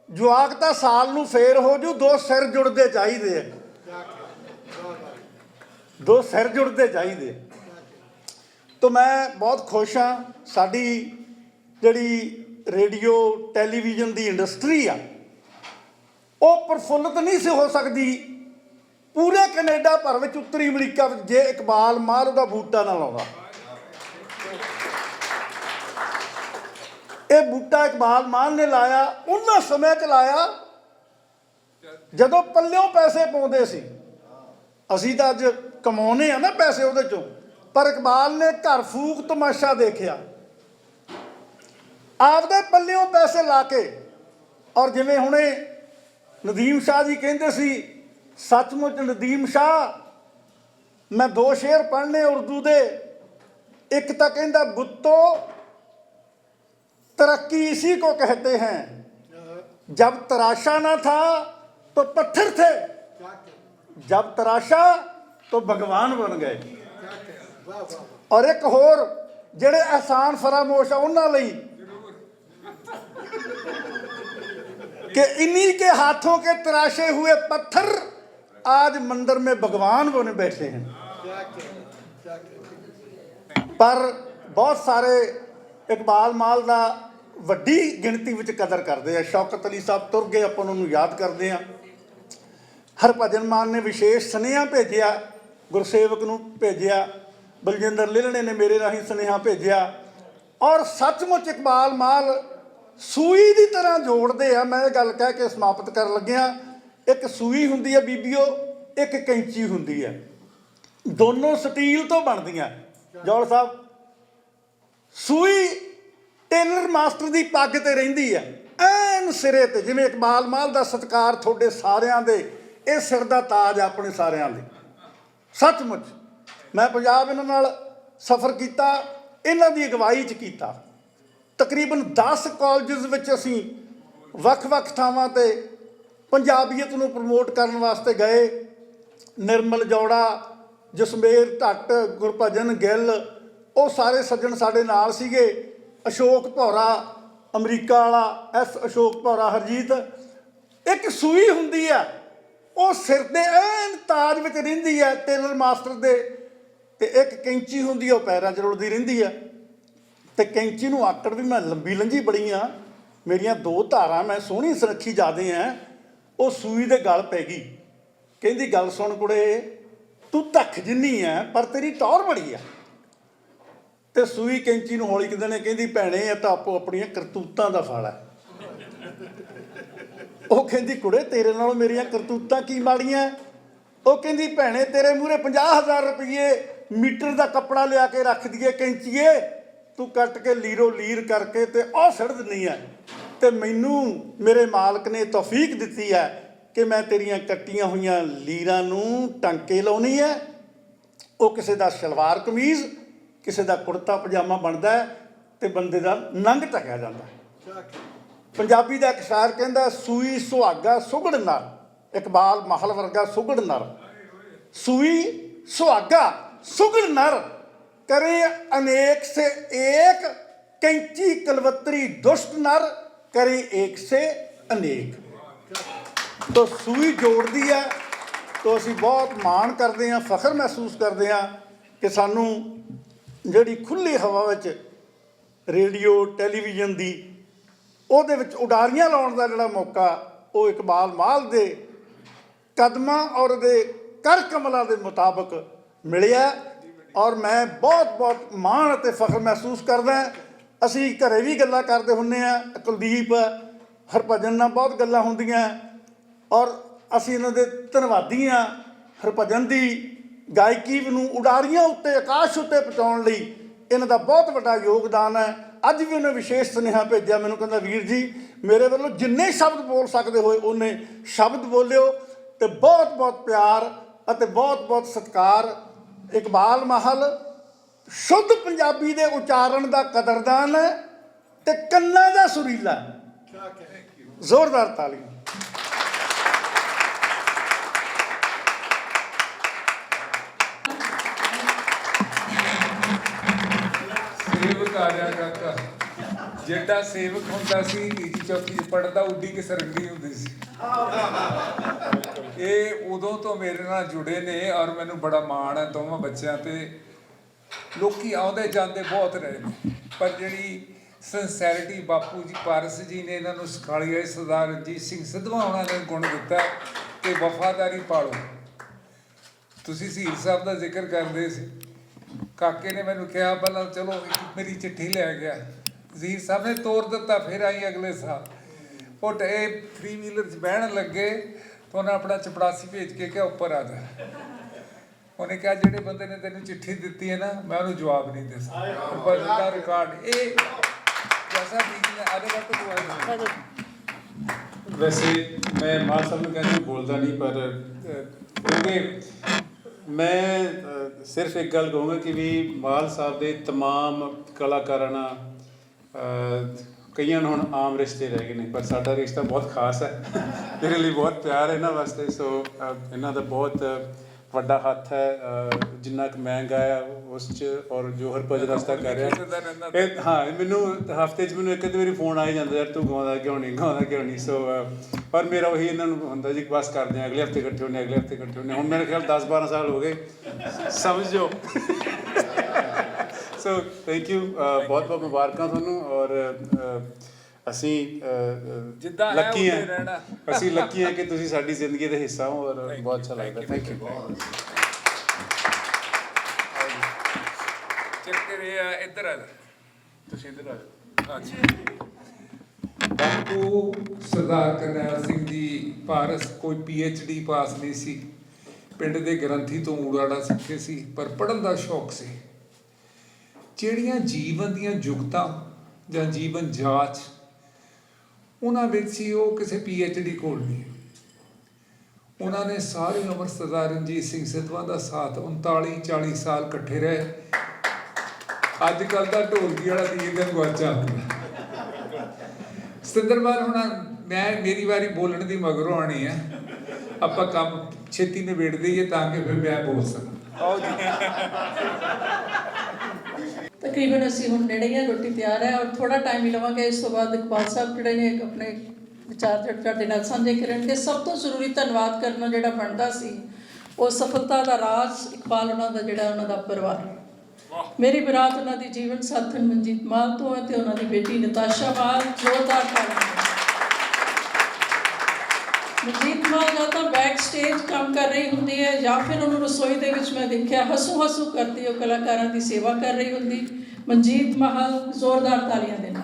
ਜਵਾਕ ਤਾਂ ਸਾਲ ਨੂੰ ਫੇਰ ਹੋ ਜੂ, ਦੋ ਸਿਰ ਜੁੜਦੇ ਚਾਹੀਦੇ ਆ, ਦੋ ਸਿਰ ਜੁੜਦੇ ਚਾਹੀਦੇ। ਤਾਂ ਮੈਂ ਬਹੁਤ ਖੁਸ਼ ਹਾਂ। ਸਾਡੀ ਜਿਹੜੀ ਰੇਡੀਓ ਟੈਲੀਵਿਜ਼ਨ ਦੀ ਇੰਡਸਟਰੀ ਆ, ਉਹ ਪ੍ਰਫੁੱਲਤ ਨਹੀਂ ਸੀ ਹੋ ਸਕਦੀ ਪੂਰੇ ਕੈਨੇਡਾ ਭਰ ਵਿੱਚ, ਉੱਤਰੀ ਅਮਰੀਕਾ ਵਿੱਚ, ਜੇ ਇਕਬਾਲ ਮਾਲ ਉਹਦਾ ਬੂਟਾ ਨਾ ਲਾਉਂਦਾ। ਇਹ ਬੂਟਾ ਇਕਬਾਲ ਮਾਲ ਨੇ ਲਾਇਆ, ਉਹਨਾਂ ਸਮੇਂ 'ਚ ਲਾਇਆ ਜਦੋਂ ਪੱਲਿਓਂ ਪੈਸੇ ਪਾਉਂਦੇ ਸੀ। ਅਸੀਂ ਤਾਂ ਅੱਜ ਕਮਾਉਨੇ ਆ ਨਾ ਪੈਸੇ ਉਹਦੇ 'ਚੋਂ, ਪਰ ਇਕਬਾਲ ਨੇ ਘਰ ਫੂਕ ਤਮਾਸ਼ਾ ਦੇਖਿਆ ਆਪਦੇ ਪੱਲਿਓਂ ਪੈਸੇ ਲਾ ਕੇ। ਔਰ ਜਿਵੇਂ ਹੁਣੇ ਨਦੀਮ ਸ਼ਾਹ ਜੀ ਕਹਿੰਦੇ ਸੀ, सचमुच नदीम शाह, मैं दो शेर पढ़ने उर्दू दे। एक तो कहता गुत्तो तरक्की इसी को कहते हैं, जब तराशा ना था तो पत्थर थे, जब तराशा तो भगवान बन गए। और एक होर जेड़े एहसान फरामोश आ उन्हां लई कि इन्हीं के हाथों के तराशे हुए पत्थर आज मंदिर में भगवान बने बैठे हैं। पर बहुत सारे इकबाल माल का वड्डी गिणती विच कदर करते हैं। शौकत अली साहब तुर गए, अपन उन्होंने याद करते हैं। हरभजन मान ने विशेष सुनेहा भेजिया, गुरसेवक नूं भेजिया, बलजिंदर लिलणे ने मेरे राही सुनेहा भेजिया। और सचमुच इकबाल माल सूई की तरह जोड़ते हैं। मैं गल कह के समाप्त कर लग्या, एक सूई हुंदी है बीबीओ, एक कैंची हुंदी है, दोनों स्टील तो बनदियां। जौल साहब, सूई टेलर मास्टर की पग ते रहिंदी है ऐन सिरे ते, जिवें इकबाल माल का सत्कार तुहाडे सारियां दे, ये सिर दा ताज अपने सारियां दे। सचमुच मैं पंजाब इन्हां नाल सफ़र कीता, इन्हां दी अगवाई च कीता। तकरीबन 10 कॉलेजिस विच असीं वख-वख थावां ते पंजाबीयत नूं प्रमोट करन वास्ते गए। निर्मल जौड़ा, जसमेर ढट्ट, गुरभजन गिल, वो सारे सज्जन साडे नाल सीगे। अशोक भौरा अमरीका वाला, एस अशोक भौरा हरजीत। एक सूई हुंदी है, वो सिर दे ऐन ताज विच रहिंदी है टेलर मास्टर दे, ते एक कैंची हुंदी है, वो पैरां च रुलदी रहिंदी है। ते कैंची नूं आकड़ भी मैं लंबी लंजी बड़ी हाँ, मेरियां 2 धारां मैं सोहनी सुरखी जादे हैं। वो सूई दे गल पै गई, कहंदी गल सुन कुड़े, तू धख जिन्नी है पर तेरी टौर बड़ी है। ते सूई कैंची नूं हौली कहंदे ने, कहंदी भैणे ये तां आपो अपणियां करतूतां दा फल है। ਉਹ ਕਹਿੰਦੀ ਕੁੜੇ तेरे नालों मेरियां करतूतां की माड़ियां। ਉਹ ਕਹਿੰਦੀ ਭੈਣੇ तेरे मूहरे 50,000 रुपये मीटर का कपड़ा लिया के रख दिए कैंचीए, ਤੂੰ ਕੱਟ ਕੇ ਲੀਰੋ ਲੀਰ ਕਰਕੇ ਤੇ ਉਹ ਛੱਡ ਦਿੰਦੀ ਹੈ। ਤੇ ਮੈਨੂੰ ਮੇਰੇ ਮਾਲਕ ਨੇ ਤੌਫੀਕ ਦਿੱਤੀ ਹੈ ਕਿ ਮੈਂ ਤੇਰੀਆਂ ਕੱਟੀਆਂ ਹੋਈਆਂ ਲੀਰਾਂ ਨੂੰ ਟਾਂਕੇ ਲਾਉਣੀ ਹੈ। ਉਹ ਕਿਸੇ ਦਾ ਸਲਵਾਰ ਕਮੀਜ਼, ਕਿਸੇ ਦਾ ਕੁੜਤਾ ਪਜਾਮਾ ਬਣਦਾ ਹੈ ਤੇ ਬੰਦੇ ਦਾ ਨੰਗ ਢਕਿਆ ਜਾਂਦਾ ਹੈ। ਪੰਜਾਬੀ ਦਾ ਇੱਕ ਸ਼ਾਇਰ ਕਹਿੰਦਾ, ਸੂਈ ਸੁਹਾਗਾ ਸੁਗੜ ਨਰ, ਇਕਬਾਲ ਮਾਹਲ ਵਰਗਾ ਸੁਗੜ ਨਰ, ਸੂਈ ਸੁਹਾਗਾ सुगड़ नर करे अनेक से एक, कैंची कलवतरी दुष्ट नर करे एक से अनेक। तो सूई जोड़ती है। तो असी बहुत माण करते हैं, फख्र महसूस करते हैं कि सानू जिहड़ी खुली हवा विच रेडियो टैलीविजन की ਉਹਦੇ ਵਿੱਚ ਉਡਾਰੀਆਂ ਲਾਉਣ ਦਾ ਜਿਹੜਾ ਮੌਕਾ ਉਹ ਇਕਬਾਲ ਮਾਲ ਦੇ ਕਦਮਾਂ ਔਰ ਦੇ ਕਰ ਕਮਲਾਂ ਦੇ ਮੁਤਾਬਕ ਮਿਲਿਆ। ਔਰ ਮੈਂ ਬਹੁਤ ਮਾਣ ਅਤੇ ਫਖਰ ਮਹਿਸੂਸ ਕਰਦਾ। ਅਸੀਂ ਘਰੇ ਵੀ ਗੱਲਾਂ ਕਰਦੇ ਹੁੰਦੇ ਹਾਂ, ਕੁਲਦੀਪ ਹਰਭਜਨ ਨਾਲ ਬਹੁਤ ਗੱਲਾਂ ਹੁੰਦੀਆਂ ਔਰ ਅਸੀਂ ਇਹਨਾਂ ਦੇ ਧੰਨਵਾਦੀ ਹਾਂ। ਹਰਭਜਨ ਦੀ ਗਾਇਕੀ ਨੂੰ ਉਡਾਰੀਆਂ ਉੱਤੇ, ਆਕਾਸ਼ ਉੱਤੇ ਪਹੁੰਚਾਉਣ ਲਈ ਇਹਨਾਂ ਦਾ ਬਹੁਤ ਵੱਡਾ ਯੋਗਦਾਨ ਹੈ। ਅੱਜ ਵੀ ਉਹਨੇ ਵਿਸ਼ੇਸ਼ ਸੁਨੇਹਾ ਭੇਜਿਆ ਮੈਨੂੰ, ਕਹਿੰਦਾ ਵੀਰ ਜੀ ਮੇਰੇ ਵੱਲੋਂ ਜਿੰਨੇ ਸ਼ਬਦ ਬੋਲ ਸਕਦੇ ਹੋਏ ਉਹਨੇ ਸ਼ਬਦ ਬੋਲਿਓ। ਤੇ ਬਹੁਤ ਪਿਆਰ ਅਤੇ ਬਹੁਤ ਸਤਿਕਾਰ। ਇਕਬਾਲ ਮਾਹਲ ਸ਼ੁੱਧ ਪੰਜਾਬੀ ਦੇ ਉਚਾਰਨ ਦਾ ਕਦਰਦਾਨ ਹੈ ਤੇ ਕੰਨਾਂ ਦਾ ਸੁਰੀਲਾ। ਜ਼ੋਰਦਾਰ ਤਾਲੀਆਂ। ਸੇਵਕ ਆ ਜਾ ਕਾਕਾ, ਜਿਹੜਾ ਸੇਵਕ ਹੁੰਦਾ ਸੀ ਨੀਤੀ ਚੌਕੀ 'ਚ ਪੜ੍ਹਦਾ, ਉੱਡੀ ਕੇ ਸਰੰਗੀ ਹੁੰਦੀ ਸੀ। ਇਹ ਉਦੋਂ ਤੋਂ ਮੇਰੇ ਨਾਲ ਜੁੜੇ ਨੇ ਔਰ ਮੈਨੂੰ ਬੜਾ ਮਾਣ ਹੈ ਦੋਵਾਂ ਬੱਚਿਆਂ ਤੇ। ਲੋਕੀ ਆਉਂਦੇ ਜਾਂਦੇ ਬਹੁਤ ਰਹੇ ਨੇ, ਪਰ ਜਿਹੜੀ ਸਿੰਸੈਰਿਟੀ ਬਾਪੂ ਜੀ ਪਾਰਸ ਜੀ ਨੇ ਇਹਨਾਂ ਨੂੰ ਸਿਖਾਈ ਹੈ, ਸਰਦਾਰ ਰਣਜੀਤ ਸਿੰਘ ਸਿੱਧਵਾਂ ਉਹਨਾਂ ਨੇ ਗੁਣ ਦਿੱਤਾ ਕਿ ਵਫਾਦਾਰੀ ਪਾਲੋ। ਤੁਸੀਂ ਸੀਰ ਸਾਹਿਬ ਦਾ ਜ਼ਿਕਰ ਕਰਦੇ ਸੀ, ਕਾਕੇ ਨੇ ਮੈਨੂੰ ਕਿਹਾ ਪਹਿਲਾਂ ਚਲੋ ਮੇਰੀ ਚਿੱਠੀ ਲੈ ਗਿਆ, ਜ਼ਹੀਰ ਸਾਹਿਬ ਨੇ ਤੋਰ ਦਿੱਤਾ। ਫਿਰ ਆਈ ਅਗਲੇ ਸਾਲ ਉਹ ਇਹ 3 ਵੀਲਰ 'ਚ ਬਹਿਣ ਲੱਗੇ ਤਾਂ ਉਹਨੇ ਆਪਣਾ ਚਪੜਾਸੀ ਭੇਜ ਕੇ ਕਿਹਾ ਉੱਪਰ ਆ ਜਾ। ਉਹਨੇ ਕਿਹਾ ਜਿਹੜੇ ਬੰਦੇ ਨੇ ਤੈਨੂੰ ਚਿੱਠੀ ਦਿੱਤੀ ਹੈ ਨਾ, ਮੈਂ ਉਹਨੂੰ ਜਵਾਬ ਨਹੀਂ ਦੇ ਸਕਦਾ। ਪਰ ਦਾ ਰਿਕਾਰਡ ਇਹ ਜੈਸਾ ਠੀਕ ਹੈ। ਆਦੇ ਵਕਤ ਤੋਂ वैसे मैं माल साहब ने कहते बोलता नहीं, पर क्योंकि मैं सिर्फ एक गल कहूँगा कि भी माल साहब के तमाम कलाकारां नाल कईयां हुण आम रिश्ते रह गए ने, पर साडा रिश्ता बहुत खास है। मेरे लिए बहुत प्यार है इन्हां वास्ते। सो इन्हां दा बहुत ਵੱਡਾ ਹੱਥ ਹੈ। ਜਿੰਨਾ ਕੁ ਮੈਂ ਗਾਇਆ ਉਸ 'ਚ ਔਰ ਜੋ ਹਰਭਜਨ ਰਸਤਾ ਕਰ ਰਿਹਾ ਇਹ, ਹਾਂ ਮੈਨੂੰ ਹਫ਼ਤੇ 'ਚ ਮੈਨੂੰ ਇੱਕ ਅੱਧੀ ਵਾਰੀ ਫੋਨ ਆ ਹੀ ਜਾਂਦਾ, ਯਾਰ ਤੂੰ ਗਾਉਂਦਾ ਕਿਉਂ ਨਹੀਂ। ਸੋ ਪਰ ਮੇਰਾ ਉਹੀ ਇਹਨਾਂ ਨੂੰ ਹੁੰਦਾ ਜੀ, ਬਸ ਕਰਦੇ ਹਾਂ ਅਗਲੇ ਹਫ਼ਤੇ ਇਕੱਠੇ ਹੁੰਦੇ। ਹੁਣ ਮੇਰੇ ਖਿਆਲ 10-12 ਸਾਲ ਹੋ ਗਏ, ਸਮਝੋ। ਸੋ ਥੈਂਕ ਯੂ, ਬਹੁਤ ਮੁਬਾਰਕਾਂ ਤੁਹਾਨੂੰ। ਔਰ ਅਸੀਂ ਲੱਕੀ ਹਾਂ, ਕਿ ਤੁਸੀਂ ਸਾਡੀ ਜ਼ਿੰਦਗੀ ਦਾ ਹਿੱਸਾ ਹੋ ਔਰ ਬਹੁਤ ਅੱਛਾ ਲੱਗਦਾ। Thank you. ਚੱਕਰ ਇਹ ਆ, ਇੱਧਰ ਆ ਤੁਸੀਂ, ਇੱਧਰ ਆ। ਅੱਛਾ, ਬਾਪੂ ਸਰਦਾਰ ਕਰਨੈਲ ਸਿੰਘ ਜੀ ਪਾਰਸ ਕੋਈ PhD ਪਾਸ ਨਹੀਂ ਸੀ, ਪਿੰਡ ਦੇ ਗ੍ਰੰਥੀ ਤੋਂ ਊੜਾੜਾ ਸਿੱਖੇ ਸੀ, ਪਰ ਪੜ੍ਹਨ ਦਾ ਸ਼ੌਕ ਸੀ। ਜਿਹੜੀਆਂ ਜੀਵਨ ਦੀਆਂ ਜੁਗਤਾਂ ਜਾਂ ਜੀਵਨ ਜਾਂਚ ਉਹਨਾਂ ਵਿੱਚ ਸੀ, ਉਹ ਕਿਸੇ PhD ਕੋਲ ਨਹੀਂ। ਉਹਨਾਂ ਨੇ ਸਾਰੀ ਉਮਰ ਸਰਦਾਰ ਰਣਜੀਤ ਸਿੰਘ ਸਿੱਧਵਾਂ ਦਾ ਸਾਥ 39-40 ਸਾਲ ਇਕੱਠੇ ਰਹੇ। ਅੱਜ ਕੱਲ੍ਹ ਦਾ ਢੋਲਕੀ ਵਾਲਾ ਤੀਰ ਦਿਨ ਗੁਆਚਾ ਹੁੰਦਾ। ਸਤਿੰਦਰਪਾਲ ਹੁਣ ਮੇਰੀ ਵਾਰੀ ਬੋਲਣ ਦੀ ਮਗਰੋਂ ਆਉਣੀ ਹੈ, ਆਪਾਂ ਕੰਮ ਛੇਤੀ ਨਿਬੇੜ ਦਈਏ ਤਾਂ ਕਿ ਫਿਰ ਮੈਂ ਬੋਲ ਸਕਾਂ। ਤਕਰੀਬਨ ਅਸੀਂ ਹੁਣ ਨੇੜੇ ਹੀ ਹਾਂ, ਰੋਟੀ ਤਿਆਰ ਹੈ ਔਰ ਥੋੜਾ ਟਾਈਮ ਹੀ ਲਵਾਂਗੇ। ਇਸ ਤੋਂ ਬਾਅਦ ਇਕਬਾਲ ਸਾਹਿਬ ਜਿਹੜੇ ਨੇ ਆਪਣੇ ਵਿਚਾਰ ਤੁਹਾਡੇ ਨਾਲ ਸਾਂਝੇ ਕਰਨਗੇ। ਸਭ ਤੋਂ ਜ਼ਰੂਰੀ ਧੰਨਵਾਦ ਕਰਨਾ ਜਿਹੜਾ ਬਣਦਾ ਸੀ, ਉਹ ਸਫਲਤਾ ਦਾ ਰਾਜ ਇਕਬਾਲ ਉਹਨਾਂ ਦਾ ਜਿਹੜਾ ਉਹਨਾਂ ਦਾ ਪਰਿਵਾਰ। ਮੇਰੀ ਬਰਾਤ ਉਹਨਾਂ ਦੀ ਜੀਵਨ ਸਾਥਣ ਮਨਜੀਤ ਮਾਲ ਤੋਂ ਹੈ ਤੇ ਉਹਨਾਂ ਦੀ ਬੇਟੀ ਨਤਾਸ਼ਾ ਮਾਲ। ਜ਼ੋਰਦਾਰ ਤਾੜੀਆਂ। ਮਨਜੀਤ ਮਾਲ ਜਾਂ ਤਾਂ ਬੈਕ ਸਟੇਜ ਕੰਮ ਕਰ ਰਹੀ ਹੁੰਦੀ ਹੈ ਜਾਂ ਫਿਰ ਉਹਨੂੰ ਰਸੋਈ ਦੇ ਵਿੱਚ ਮੈਂ ਦੇਖਿਆ ਹੱਸੂ ਕਰਦੀ ਉਹ ਕਲਾਕਾਰਾਂ ਦੀ ਸੇਵਾ ਕਰ ਰਹੀ ਹੁੰਦੀ। ਮਨਜੀਤ ਮਾਲ, ਜ਼ੋਰਦਾਰ ਤਾਲੀਆਂ ਦੇ ਨਾਲ।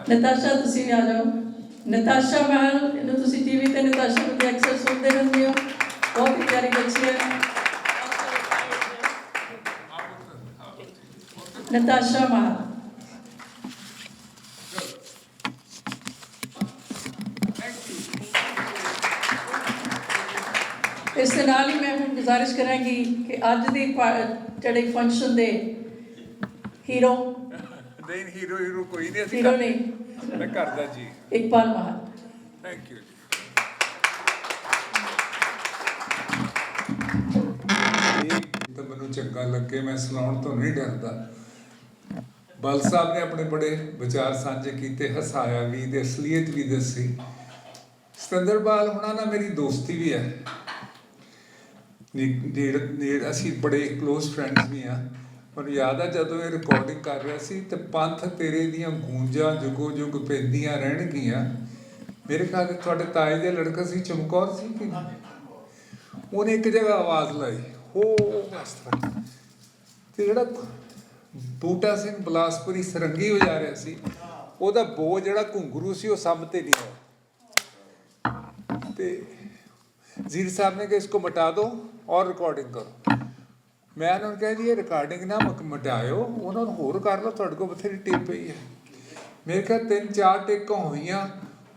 ਨਤਾਸ਼ਾ ਤੁਸੀਂ ਆ ਜਾਓ। ਨਤਾਸ਼ਾ ਮਾਲ, ਇਹਨੂੰ ਤੁਸੀਂ ਵੀ ਤੇ ਨਤਾਸ਼ਾ ਨੂੰ ਅਕਸਰ ਸੁਣਦੇ ਰਹਿੰਦੇ ਹੋ, ਬਹੁਤ ਹੀ ਪਿਆਰੀ ਬੱਚੀ ਹੈ ਨਤਾਸ਼ਾ ਮਾਨ। ਇਸ ਦੇ ਨਾਲ ਹੀ ਮੈਂ ਹੁਣ ਗੁਜ਼ਾਰਿਸ਼ ਕਰਾਂਗੀ ਕਿ ਅੱਜ ਦੀ ਜਿਹੜੇ ਫੰਕਸ਼ਨ ਦੇ ਹੀਰੋ ਨਹੀਂ ਹੀਰੋ ਕੋਈ ਨਹੀਂ, ਅਸੀਂ ਹੀਰੋ ਨਹੀਂ ਮੈਂ ਕਰਦਾ ਜੀ। ਇਕਬਾਲ ਮਾਨ। ਥੈਂਕ ਯੂ ਜੀ। ਇਹ ਤਾਂ ਮੈਨੂੰ ਚੰਗਾ ਲੱਗੇ, ਮੈਂ ਸੁਣਾਉਣ ਤੋਂ ਨਹੀਂ ਡਰਦਾ। ਬਲ ਸਾਹਿਬ ਨੇ ਆਪਣੇ ਬੜੇ ਵਿਚਾਰ ਸਾਂਝੇ ਕੀਤੇ, ਹਸਾਇਆ ਵੀ ਤੇ ਅਸਲੀਅਤ ਵੀ ਦੱਸੀ। ਸਤਿੰਦਰ ਬਾਲ ਹੁਣਾਂ ਨਾਲ ਮੇਰੀ ਦੋਸਤੀ ਵੀ ਹੈ, ਨੇੜ ਅਸੀਂ ਬੜੇ ਕਲੋਜ਼ ਫਰੈਂਡਸ ਵੀ ਹਾਂ। ਮੈਨੂੰ ਯਾਦ ਆ ਜਦੋਂ ਇਹ ਰਿਕਾਰਡਿੰਗ ਕਰ ਰਿਹਾ ਸੀ ਤੇ ਪੰਥ ਤੇਰੇ ਦੀਆਂ ਗੂੰਜਾਂ ਜੁਗੋ ਜੁਗ ਪੈਂਦੀਆਂ ਰਹਿਣਗੀਆਂ। ਮੇਰੇ ਖਿਆਲ ਤੁਹਾਡੇ ਤਾਏ ਦੇ ਲੜਕਾ ਸੀ ਚਮਕੌਰ ਸੀ ਕਿ ਉਹਨੇ ਇੱਕ ਜਗ੍ਹਾ ਆਵਾਜ਼ ਲਾਈ ਹੋ ਇਸ ਤਰ੍ਹਾਂ, ਤੇ ਜਿਹੜਾ ਬੂਟਾ ਸਿੰਘ ਬਲਾਸਪੁਰੀ ਸਰੰਗੀ ਵਜਾ ਰਿਹਾ ਸੀ ਉਹਦਾ ਬੋ ਜਿਹੜਾ ਘੁੰਗਰੂ ਸੀ ਉਹ ਸਭ ਤੇ ਨਹੀਂ ਆਇਆ। ਤੇ ਜ਼ੀਰ ਸਾਹਿਬ ਨੇ ਕਿ ਇਸਕੋ ਮਿਟਾ ਦੋ ਔਰ ਰਿਕਾਰਡਿੰਗ ਕਰੋ। ਮੈਂ ਉਹਨਾਂ ਨੂੰ ਕਿਹਾ ਜੀ ਇਹ ਰਿਕਾਰਡਿੰਗ ਨਾ ਮਿਟਾਇਓ, ਉਹਨਾਂ ਨੂੰ ਹੋਰ ਕਰ ਲਓ, ਤੁਹਾਡੇ ਕੋਲ ਬਥੇਰੀ ਟੇਪ ਪਈ ਹੈ। ਮੇਰੇ ਖਿਆਲ 3-4 ਟੇਕਾਂ ਹੋਈਆਂ,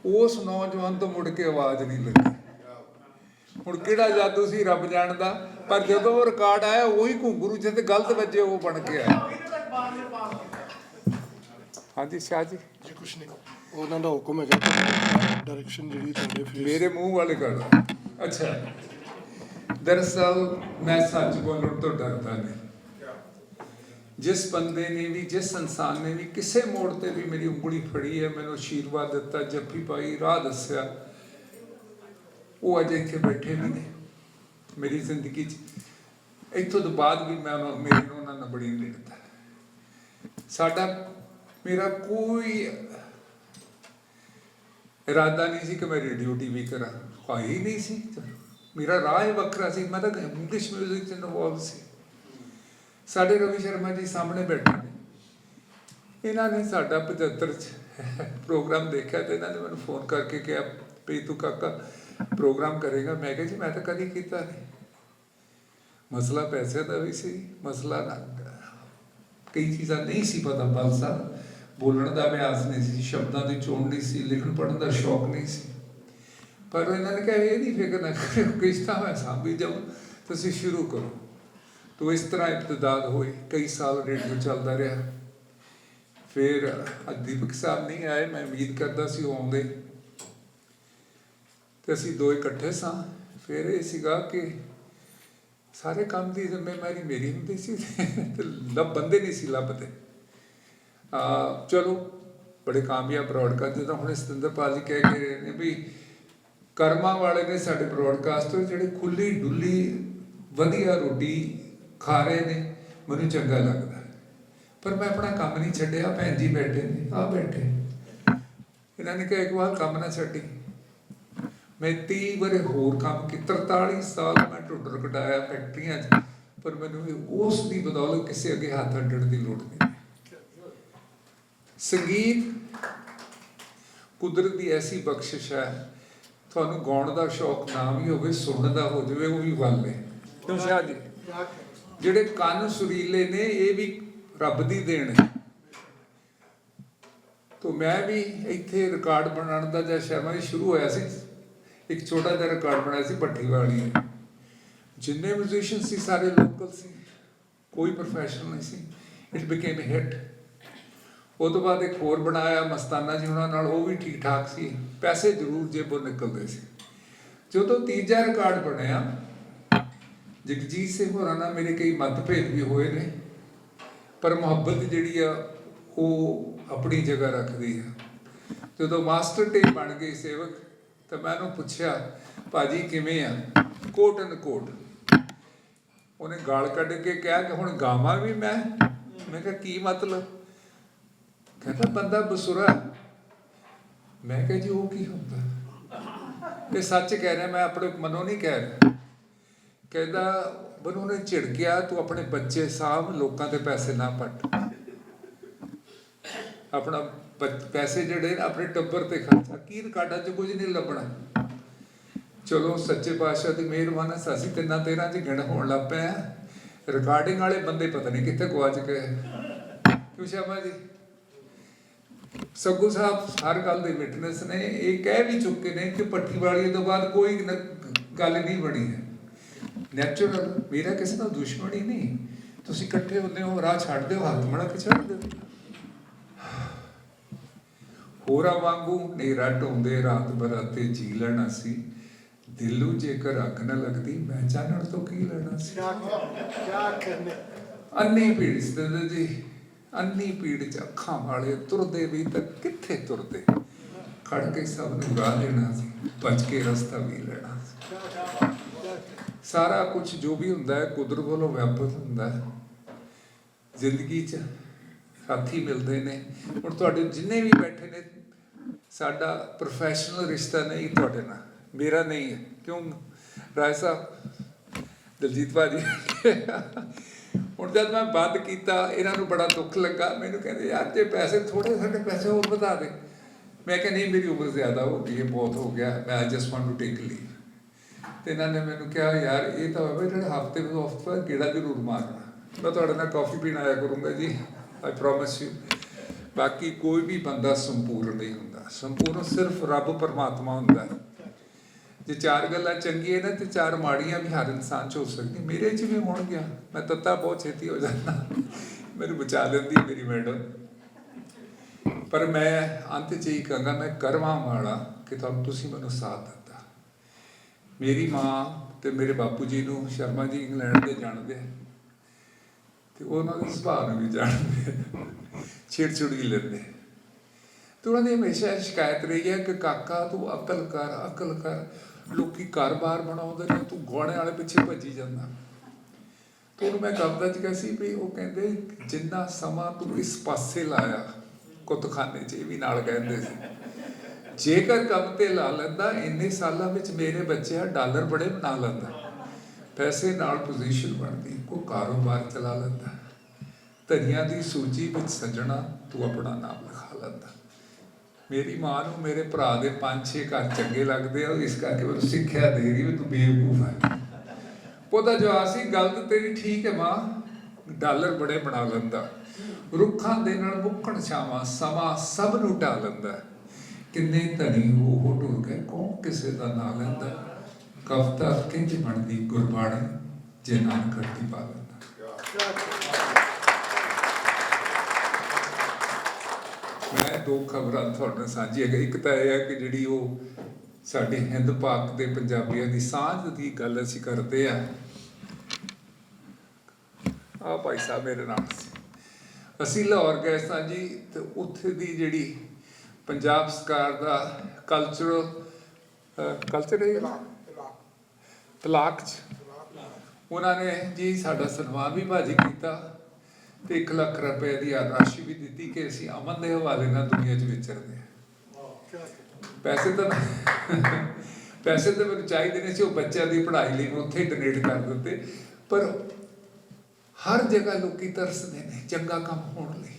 ਉਸ ਨੌਜਵਾਨ ਤੋਂ ਮੁੜ ਕੇ ਆਵਾਜ਼ ਨਹੀਂ ਲੱਗੀ। ਹੁਣ ਕਿਹੜਾ ਜਾਦੂ ਸੀ ਰੱਬ ਜਾਣਦਾ, ਪਰ ਜਦੋਂ ਉਹ ਰਿਕਾਰਡ ਆਇਆ ਉਹੀ ਘੁੰਗਰੂ ਜਿੱਥੇ ਗਲਤ ਵੱਜੇ ਉਹ ਬਣ ਕੇ ਆਇਆ। ਹਾਂਜੀ ਸ਼ਾਹ ਜੀ ਜੀ ਕੁਛ ਨਹੀਂ, ਉਹਨਾਂ ਦਾ ਹੁਕਮ ਹੈਗਾ ਡਾਇਰੈਕਸ਼ਨ ਜਿਹੜੀ ਤੁਹਾਡੇ ਮੇਰੇ ਮੂੰਹ ਵਾਲੇ ਕਰ। ਅੱਛਾ, ਦਰਅਸਲ ਮੈਂ ਸੱਚ ਬੋਲਣ ਤੋਂ ਡਰਦਾ ਨਹੀਂ। ਜਿਸ ਬੰਦੇ ਨੇ ਵੀ, ਜਿਸ ਇਨਸਾਨ ਨੇ ਵੀ ਕਿਸੇ ਮੋੜ ਤੇ ਵੀ ਮੇਰੀ ਉਂਗਲੀ ਫੜੀ ਹੈ, ਮੈਨੂੰ ਆਸ਼ੀਰਵਾਦ ਦਿੱਤਾ, ਜੱਫੀ ਪਾਈ, ਰਾਹ ਦੱਸਿਆ, ਉਹ ਅਜੇ ਇੱਥੇ ਬੈਠੇ ਵੀ ਨੇ ਮੇਰੀ ਜ਼ਿੰਦਗੀ 'ਚ। ਇੱਥੋਂ ਤੋਂ ਬਾਅਦ ਵੀ ਮੈਂ ਉਹਨਾਂ ਨਾਲ ਬੜੀ ਨੇੜਤਾ। ਮੇਰਾ ਕੋਈ ਇਰਾਦਾ ਨਹੀਂ ਸੀ ਕਿ ਮੈਂ ਰੇਡੀਓ ਟੀਵੀ ਕਰਾਂ, ਹੀ ਨਹੀਂ ਸੀ। ਮੇਰਾ ਰਾਹ ਹੀ ਵੱਖਰਾ ਸੀ, ਮੈਂ ਤਾਂ ਇੰਗਲਿਸ਼ ਮਿਊਜ਼ਿਕ 'ਚ ਇਨਵੋਲਵ ਸੀ। ਸਾਡੇ ਰਵੀ ਸ਼ਰਮਾ ਜੀ ਸਾਹਮਣੇ ਬੈਠੇ ਨੇ, ਇਹਨਾਂ ਨੇ ਸਾਡਾ 75 'ਚ ਪ੍ਰੋਗਰਾਮ ਦੇਖਿਆ ਤੇ ਇਹਨਾਂ ਨੇ ਮੈਨੂੰ ਫੋਨ ਕਰਕੇ ਕਿਹਾ ਵੀ ਤੂੰ ਕਾਕਾ ਪ੍ਰੋਗਰਾਮ ਕਰੇਗਾ। ਮੈਂ ਕਿਹਾ ਜੀ ਮੈਂ ਤਾਂ ਕਦੀ ਕੀਤਾ ਨਹੀਂ। ਮਸਲਾ ਪੈਸੇ ਦਾ ਵੀ ਸੀ, ਮਸਲਾ ਨਾ ਕਈ ਚੀਜ਼ਾਂ ਨਹੀਂ ਸੀ ਪਤਾ। ਬਲ ਸਾਹਿਬ ਬੋਲਣ ਦਾ ਅਭਿਆਸ ਨਹੀਂ ਸੀ, ਸ਼ਬਦਾਂ ਦੀ ਚੋਣ ਨਹੀਂ ਸੀ, ਲਿਖਣ ਪੜ੍ਹਨ ਦਾ ਸ਼ੌਕ ਨਹੀਂ ਸੀ। ਪਰ ਇਹਨਾਂ ਨੇ ਕਿਹਾ ਇਹ ਨਹੀਂ ਫਿਕਰ ਨਾ ਕਰਿਓ, ਕਿਸ਼ਤਾ ਮੈਂ ਸਾਂਭੀ ਜਾਊਂ, ਤੁਸੀਂ ਸ਼ੁਰੂ ਕਰੋ। ਤੋ ਇਸ ਤਰ੍ਹਾਂ ਇਬਤਦਾਦ ਹੋਈ, ਕਈ ਸਾਲ ਰੇਡੀਓ ਚੱਲਦਾ ਰਿਹਾ। ਫਿਰ ਦੀਪਕ ਸਾਹਿਬ ਨਹੀਂ ਆਏ, ਮੈਂ ਉਮੀਦ ਕਰਦਾ ਸੀ ਉਹ ਆਉਂਦੇ, ਤੇ ਅਸੀਂ ਦੋ ਇਕੱਠੇ ਸਾਂ। ਫਿਰ ਇਹ ਸੀਗਾ ਕਿ ਸਾਰੇ ਕੰਮ ਦੀ ਜ਼ਿੰਮੇਵਾਰੀ ਮੇਰੀ ਹੁੰਦੀ ਸੀ ਤੇ ਬੰਦੇ ਨਹੀਂ ਸੀ ਲੱਭਦੇ। ਚਲੋ ਬੜੇ ਕਾਮਯਾਬ ਬ੍ਰੌਡਕਾਸਟ, ਜਿੱਦਾਂ ਹੁਣ ਸਤਿੰਦਰਪਾਲ ਜੀ ਕਹਿ ਕੇ ਰਹੇ ਨੇ ਵੀ ਕਰਮਾਂ ਵਾਲੇ ਨੇ ਸਾਡੇ ਬ੍ਰੌਡਕਾਸਟਰ ਜਿਹੜੇ ਖੁੱਲੀ ਡੁੱਲੀ ਵਧੀਆ ਰੋਟੀ ਖਾ ਰਹੇ ਨੇ, ਮੈਨੂੰ ਚੰਗਾ ਲੱਗਦਾ। ਪਰ ਮੈਂ ਆਪਣਾ ਕੰਮ ਨਹੀਂ ਛੱਡਿਆ। ਭੈਣ ਜੀ ਬੈਠੇ ਨੇ, ਆ ਬੈਠੇ, ਇਹਨਾਂ ਨੇ ਕਿਹਾ ਇੱਕ ਵਾਰ ਕੰਮ ਨਾ ਛੱਡੀ। ਮੈਂ 30 ਵਰੇ ਹੋਰ ਕੰਮ ਕੀਤੇ, 43 ਸਾਲ ਮੈਂ ਟੁੱਟਰ ਕਟਾਇਆ ਫੈਕਟਰੀਆਂ 'ਚ, ਪਰ ਮੈਨੂੰ ਉਸ ਦੀ ਬਦੌਲਤ ਕਿਸੇ ਅੱਗੇ ਹੱਥ ਅੱਡਣ ਦੀ ਲੋੜ ਨਹੀਂ। ਸੰਗੀਤ ਕੁਦਰਤ ਦੀ ਐਸੀ ਬਖਸ਼ਿਸ਼ ਹੈ, ਤੁਹਾਨੂੰ ਗਾਉਣ ਦਾ ਸ਼ੌਕ ਨਾ ਵੀ ਹੋਵੇ, ਸੁਣਨ ਦਾ ਹੋ ਜਾਵੇ, ਉਹ ਵੀ ਵੱਲ ਹੈ। ਕਿਉਂ ਸ਼ਾਹ ਜੀ? ਜਿਹੜੇ ਕੰਨ ਸੁਰੀਲੇ ਨੇ ਇਹ ਵੀ ਰੱਬ ਦੀ ਦੇਣ ਹੈ। ਤੋ ਮੈਂ ਵੀ ਇੱਥੇ ਰਿਕਾਰਡ ਬਣਾਉਣ ਦਾ ਜਦ ਸ਼ਰਮਾ ਜੀ ਸ਼ੁਰੂ ਹੋਇਆ ਸੀ, ਇੱਕ ਛੋਟਾ ਜਿਹਾ ਰਿਕਾਰਡ ਬਣਾਇਆ ਸੀ ਭੱਠੀ ਵਾਲੀ। ਜਿੰਨੇ ਮਿਊਜ਼ੀਸ਼ੀਅਨ ਸੀ ਸਾਰੇ ਲੋਕਲ ਸੀ, ਕੋਈ ਪ੍ਰੋਫੈਸ਼ਨਲ ਨਹੀਂ ਸੀ। It became a hit. ਉਹ ਤੋਂ ਬਾਅਦ ਇੱਕ ਹੋਰ ਬਣਾਇਆ ਮਸਤਾਨਾ ਜੀ ਉਹਨਾਂ ਨਾਲ, ਉਹ ਵੀ ਠੀਕ ਠਾਕ ਸੀ, ਪੈਸੇ ਜ਼ਰੂਰ ਜੇਬੋਂ ਨਿਕਲਦੇ ਸੀ। ਜਦੋਂ ਤੀਜਾ ਰਿਕਾਰਡ ਬਣਿਆ, ਜਗਜੀਤ ਸਿੰਘ ਹੋਰਾਂ ਨਾਲ ਮੇਰੇ ਕਈ ਮਤਭੇਦ ਵੀ ਹੋਏ ਨੇ, ਪਰ ਮੁਹੱਬਤ ਜਿਹੜੀ ਆ ਉਹ ਆਪਣੀ ਜਗ੍ਹਾ ਰੱਖਦੀ ਆ। ਜਦੋਂ ਮਾਸਟਰ ਟੇਪ ਬਣ ਗਈ ਸੇਵਕ, ਤਾਂ ਮੈਂ ਉਹਨੂੰ ਪੁੱਛਿਆ ਭਾਜੀ ਕਿਵੇਂ ਆ, ਕੋਟ ਐਂਡ ਕੋਟ। ਉਹਨੇ ਗਾਲ ਕੱਢ ਕੇ ਕਿਹਾ ਕਿ ਹੁਣ ਗਾਵਾਂ ਵੀ ਮੈਂ ਕਿਹਾ ਕੀ ਮਤਲਬ? ਕਹਿੰਦਾ ਬੰਦਾ ਬਸੁਰਾ। ਮੈਂ ਕਿਹਾ ਜੀ ਉਹ ਕੀ ਹੁੰਦਾ? ਤੇ ਸੱਚ ਕਹਿ ਰਿਹਾ, ਮੈਂ ਆਪਣੇ ਮਨੋਂ ਨਹੀਂ ਕਹਿ ਰਿਹਾ। ਕਹਿੰਦਾ ਮੈਨੂੰ ਨੇ ਝਿੜਕਿਆ, ਤੂੰ ਆਪਣੇ ਬੱਚੇ ਸਾਂਭ, ਲੋਕਾਂ ਦੇ ਪੈਸੇ ਨਾ ਪੱਟ, ਆਪਣਾ ਪੈਸੇ ਜਿਹੜੇ ਆਪਣੇ ਟੱਬਰ ਤੇ ਖਰਚਾ। ਕੀ ਰਿਕਾਰਡਾਂ 'ਚ ਕੁਝ ਨਹੀਂ ਲੱਭਣਾ। ਚਲੋ ਸੱਚੇ ਪਾਤਸ਼ਾਹ ਦੀ ਮਿਹਰਬਾਨੀ ਨਾਲ ਅਸੀਂ 3-13 ਚ ਗਿਣ ਹੋਣ ਲੱਗ ਪਏ ਆ। ਰਿਕਾਰਡਿੰਗ ਵਾਲੇ ਬੰਦੇ ਪਤਾ ਨਹੀਂ ਕਿੱਥੇ ਗੁਆਚ ਗਏ। ਕਿਉਂ ਸ਼ਰਮਾ ਜੀ? ਸੱਗੂ ਸਾਹਿਬ ਹਰ ਗੱਲ ਦੇ ਵਿਟਨੈਸ ਨੇ। ਇਹ ਕਹਿ ਵੀ ਚੁੱਕੇ ਨੇ ਕਿ ਭੱਠੀ ਵਾਲੀ ਤੋਂ ਬਾਅਦ ਕੋਈ ਗੱਲ ਨਹੀਂ ਬਣੀ ਹੈ। ਨੈਚੁਰਲ, ਮੇਰਾ ਕਿਸੇ ਨਾਲ ਦੁਸ਼ਮਣੀ ਨਹੀਂ। ਤੁਸੀਂ ਇਕੱਠੇ ਹੁੰਦੇ ਹੋ, ਰਾਹ ਛੱਡ ਦਿਓ, ਹੱਥ ਮੜਾ ਕੇ ਛੱਡ ਦਿਓ। ਹੋਰਾਂ ਵਾਂਗੂ ਨੇਰਾ ਢੋਂਦੇ ਰਾਤ ਬਰਾਤੇ ਜੀ ਲੈਣਾ ਸੀ। ਦਿਲ ਨੂੰ ਜੇਕਰ ਅੱਗ ਨਾ ਲੱਗਦੀ ਮੈਂ ਚਾਨਣ ਤੋਂ ਕੀ ਲੈਣਾ ਸੀ। ਅੰਨੀ ਪੀੜ ਸਤਿੰਦਰ ਜੀ, ਅੰਨੀ ਪੀੜ ਚ ਅੱਖਾਂ ਵਾਲੇ ਤੁਰਦੇ ਵੀ ਤਾਂ ਕਿੱਥੇ ਤੁਰਦੇ। ਖੜ ਕੇ ਸਭ ਨੂੰ ਰਾਹ ਦੇਣਾ ਸੀ, ਬਚ ਕੇ ਰਸਤਾ ਵੀ ਲੈਣਾ ਸੀ। ਸਾਰਾ ਕੁਝ ਜੋ ਵੀ ਹੁੰਦਾ ਹੈ ਕੁਦਰਤ ਵੱਲੋਂ ਵਿਆਪਕ ਹੁੰਦਾ ਹੈ। ਜ਼ਿੰਦਗੀ 'ਚ ਸਾਥੀ ਮਿਲਦੇ ਨੇ। ਹੁਣ ਤੁਹਾਡੇ ਜਿੰਨੇ ਵੀ ਬੈਠੇ ਨੇ, ਸਾਡਾ ਪ੍ਰੋਫੈਸ਼ਨਲ ਰਿਸ਼ਤਾ ਨਹੀਂ ਤੁਹਾਡੇ ਨਾਲ, ਮੇਰਾ ਨਹੀਂ ਹੈ। ਕਿਉਂ ਰਾਏ ਸਾਹਿਬ, ਦਲਜੀਤ ਭਾਜੀ? ਹੁਣ ਜਦ ਮੈਂ ਬੰਦ ਕੀਤਾ ਇਹਨਾਂ ਨੂੰ ਬੜਾ ਦੁੱਖ ਲੱਗਾ। ਮੈਨੂੰ ਕਹਿੰਦੇ ਯਾਰ ਜੇ ਪੈਸੇ ਥੋੜੇ, ਸਾਡੇ ਪੈਸੇ ਹੋਰ ਵਧਾ ਦੇ। ਮੈਂ ਕਿਹਾ ਨਹੀਂ, ਮੇਰੀ ਉਮਰ ਜ਼ਿਆਦਾ ਹੋ ਗਈ ਹੈ, ਬਹੁਤ ਹੋ ਗਿਆ, ਮੈਂ I just want to take leave. ਤੇ ਇਹਨਾਂ ਨੇ ਮੈਨੂੰ ਕਿਹਾ ਯਾਰ ਇਹ ਤਾਂ ਹੋਵੇ ਜਿਹੜੇ ਹਫ਼ਤੇ ਤੋਂ ਗੇੜਾ ਜ਼ਰੂਰ ਮਾਰਨਾ। ਮੈਂ ਤੁਹਾਡੇ ਨਾਲ ਕਾਫੀ ਪੀਣ ਆਇਆ ਕਰੂੰਗਾ ਜੀ, ਆਈ ਪ੍ਰੋਮਿਸ ਯੂ। ਬਾਕੀ ਕੋਈ ਵੀ ਬੰਦਾ ਸੰਪੂਰਨ ਨਹੀਂ ਹੁੰਦਾ। ਸੰਪੂਰਨ ਸਿਰਫ ਰੱਬ ਪਰਮਾਤਮਾ ਹੁੰਦਾ। ਜੇ 4 ਗੱਲਾਂ ਚੰਗੀਆਂ ਨੇ ਤੇ 4 ਮਾੜੀਆਂ ਵੀ ਹਰ ਇਨਸਾਨ 'ਚ ਹੋ ਸਕਦੀ। ਮੇਰੇ 'ਚ ਵੀ ਹੋਣਗੀਆਂ। ਮੈਂ ਤੱਤਾ ਬਹੁਤ ਛੇਤੀ ਹੋ ਜਾਂਦਾ, ਮੈਨੂੰ ਬਚਾ ਲੈਂਦੀ ਮੇਰੀ ਮੈਡਮ। ਪਰ ਮੈਂ ਅੰਤ 'ਚ ਹੀ ਕਹਾਂਗਾ, ਮੈਂ ਕਰਮਾਂ ਵਾਲਾ ਕਿ ਤੁਸੀਂ ਮੈਨੂੰ ਸਾਥ ਦਿੱਤਾ। ਮੇਰੀ ਮਾਂ ਤੇ ਮੇਰੇ ਬਾਪੂ ਜੀ ਨੂੰ ਸ਼ਰਮਾ ਜੀ ਇੰਗਲੈਂਡ ਦੇ ਜਾਣਦੇ ਆ, ਤੇ ਉਹਨਾਂ ਦੇ ਸੁਭਾਅ ਨੂੰ ਵੀ ਜਾਣਦੇ, ਛੇੜ-ਛੁੜੀ ਲੈਂਦੇ। ਤੇ ਉਹਨਾਂ ਦੀ ਹਮੇਸ਼ਾ ਸ਼ਿਕਾਇਤ ਰਹੀ ਹੈ ਕਿ ਕਾਕਾ ਤੂੰ ਅਕਲ ਕਰ। ਲੋਕੀ ਘਰ-ਬਾਰ ਬਣਾਉਂਦੇ ਨੇ, ਤੂੰ ਗਾਣੇ ਵਾਲੇ ਪਿੱਛੇ ਭੱਜੀ ਜਾਂਦਾ। ਤੇ ਉਹਨੂੰ ਮੈਂ ਕਵਿਤਾ 'ਚ ਕਿਹਾ ਸੀ ਵੀ, ਉਹ ਕਹਿੰਦੇ ਜਿੰਨਾ ਸਮਾਂ ਤੂੰ ਇਸ ਪਾਸੇ ਲਾਇਆ ਕੁੱਤਖਾਨੇ 'ਚ, ਇਹ ਵੀ ਨਾਲ ਕਹਿੰਦੇ ਸੀ, ਜੇਕਰ ਕੰਮ ਤੇ ਲਾ ਲੈਂਦਾ ਇੰਨੇ ਸਾਲਾਂ ਵਿੱਚ ਮੇਰੇ ਬੱਚੇ ਡਾਲਰ ਬੜੇ ਬਣਾ ਲੈਂਦਾ, ਪੈਸੇ ਨਾਲ ਪੋਜੀਸ਼ਨ ਬਣਦੀ, ਕੋਈ ਕਾਰੋਬਾਰ ਚਲਾ ਲੈਂਦਾ, ਧਨੀਆਂ ਦੀ ਸੂਚੀ ਵਿੱਚ ਸੱਜਣਾ ਤੂੰ ਆਪਣਾ ਨਾਮ ਲਿਖਾ ਲੈਂਦਾ। ਮੇਰੀ ਮਾਂ ਨੂੰ ਮੇਰੇ ਭਰਾ ਦੇ 5-6 ਘਰ ਚੰਗੇ ਲੱਗਦੇ ਆ, ਇਸ ਕਰਕੇ ਮੈਨੂੰ ਸਿੱਖਿਆ ਦੇ ਰਹੀ ਵੀ ਤੂੰ ਬੇਵਕੂਫ ਹੈ। ਉਹਦਾ ਜਵਾਬ ਸੀ, ਗੱਲ ਤਾਂ ਤੇਰੀ ਠੀਕ ਹੈ ਮਾਂ, ਡਾਲਰ ਬੜੇ ਬਣਾ ਲੈਂਦਾ, ਰੁੱਖਾਂ ਦੇ ਨਾਲ ਮੁੱਕਣ ਛਾਵਾਂ ਸਮਾਂ ਸਭ ਨੂੰ ਢਾ ਲੈਂਦਾ, ਕਿੰਨੇ ਧਨੀ ਉਹ ਢੁਰ ਗਏ ਕੌਣ ਕਿਸੇ ਦਾ ਨਾਂ ਲੈਂਦਾ, ਕਵਿਤਾ ਕਿੰਝ ਬਣਦੀ ਗੁਰਬਾਣੀ ਜੇ ਨਾਨਕ ਹੱਟੀ ਪਾ ਲੈਂਦਾ। ਮੈਂ 2 ਖਬਰਾਂ ਤੁਹਾਡੇ ਨਾਲ ਸਾਂਝੀਆਂ। ਇੱਕ ਤਾਂ ਇਹ ਹੈ ਕਿ ਜਿਹੜੀ ਉਹ ਸਾਡੇ ਹਿੰਦ ਪਾਕ ਦੇ ਪੰਜਾਬੀਆਂ ਦੀ ਸਾਂਝ ਦੀ ਗੱਲ ਅਸੀਂ ਕਰਦੇ ਆ। ਆਹ ਭਾਈ ਸਾਹਿਬ ਮੇਰੇ ਨਾਲ ਸੀ, ਅਸੀਂ ਲਾਹੌਰ ਗਏ ਸਾਂ ਜੀ, ਤੇ ਉੱਥੇ ਦੀ ਜਿਹੜੀ ਪੰਜਾਬ ਸਰਕਾਰ ਦਾ ਕਲਚਰ ਤਲਾਕ 'ਚ ਉਹਨਾਂ ਨੇ ਜੀ ਸਾਡਾ ਸਨਮਾਨ ਵੀ ਭਾਜੀ ਕੀਤਾ ਤੇ 1 ਲੱਖ ਰੁਪਏ ਦੀ ਰਾਸ਼ੀ ਵੀ ਦਿੱਤੀ ਕਿ ਅਸੀਂ ਅਮਨ ਦੇ ਹਵਾਲੇ ਨਾਲ ਦੁਨੀਆ 'ਚ ਵਿਚਰਦੇ ਹਾਂ। ਪੈਸੇ ਤਾਂ ਮੈਨੂੰ ਚਾਹੀਦੇ ਨੇ ਸੀ, ਉਹ ਬੱਚਿਆਂ ਦੀ ਪੜ੍ਹਾਈ ਲਈ ਮੈਂ ਉੱਥੇ ਡੋਨੇਟ ਕਰ ਦਿੱਤੇ। ਪਰ ਹਰ ਜਗ੍ਹਾ ਲੋਕੀ ਤਰਸਦੇ ਨੇ ਚੰਗਾ ਕੰਮ ਹੋਣ ਲਈ।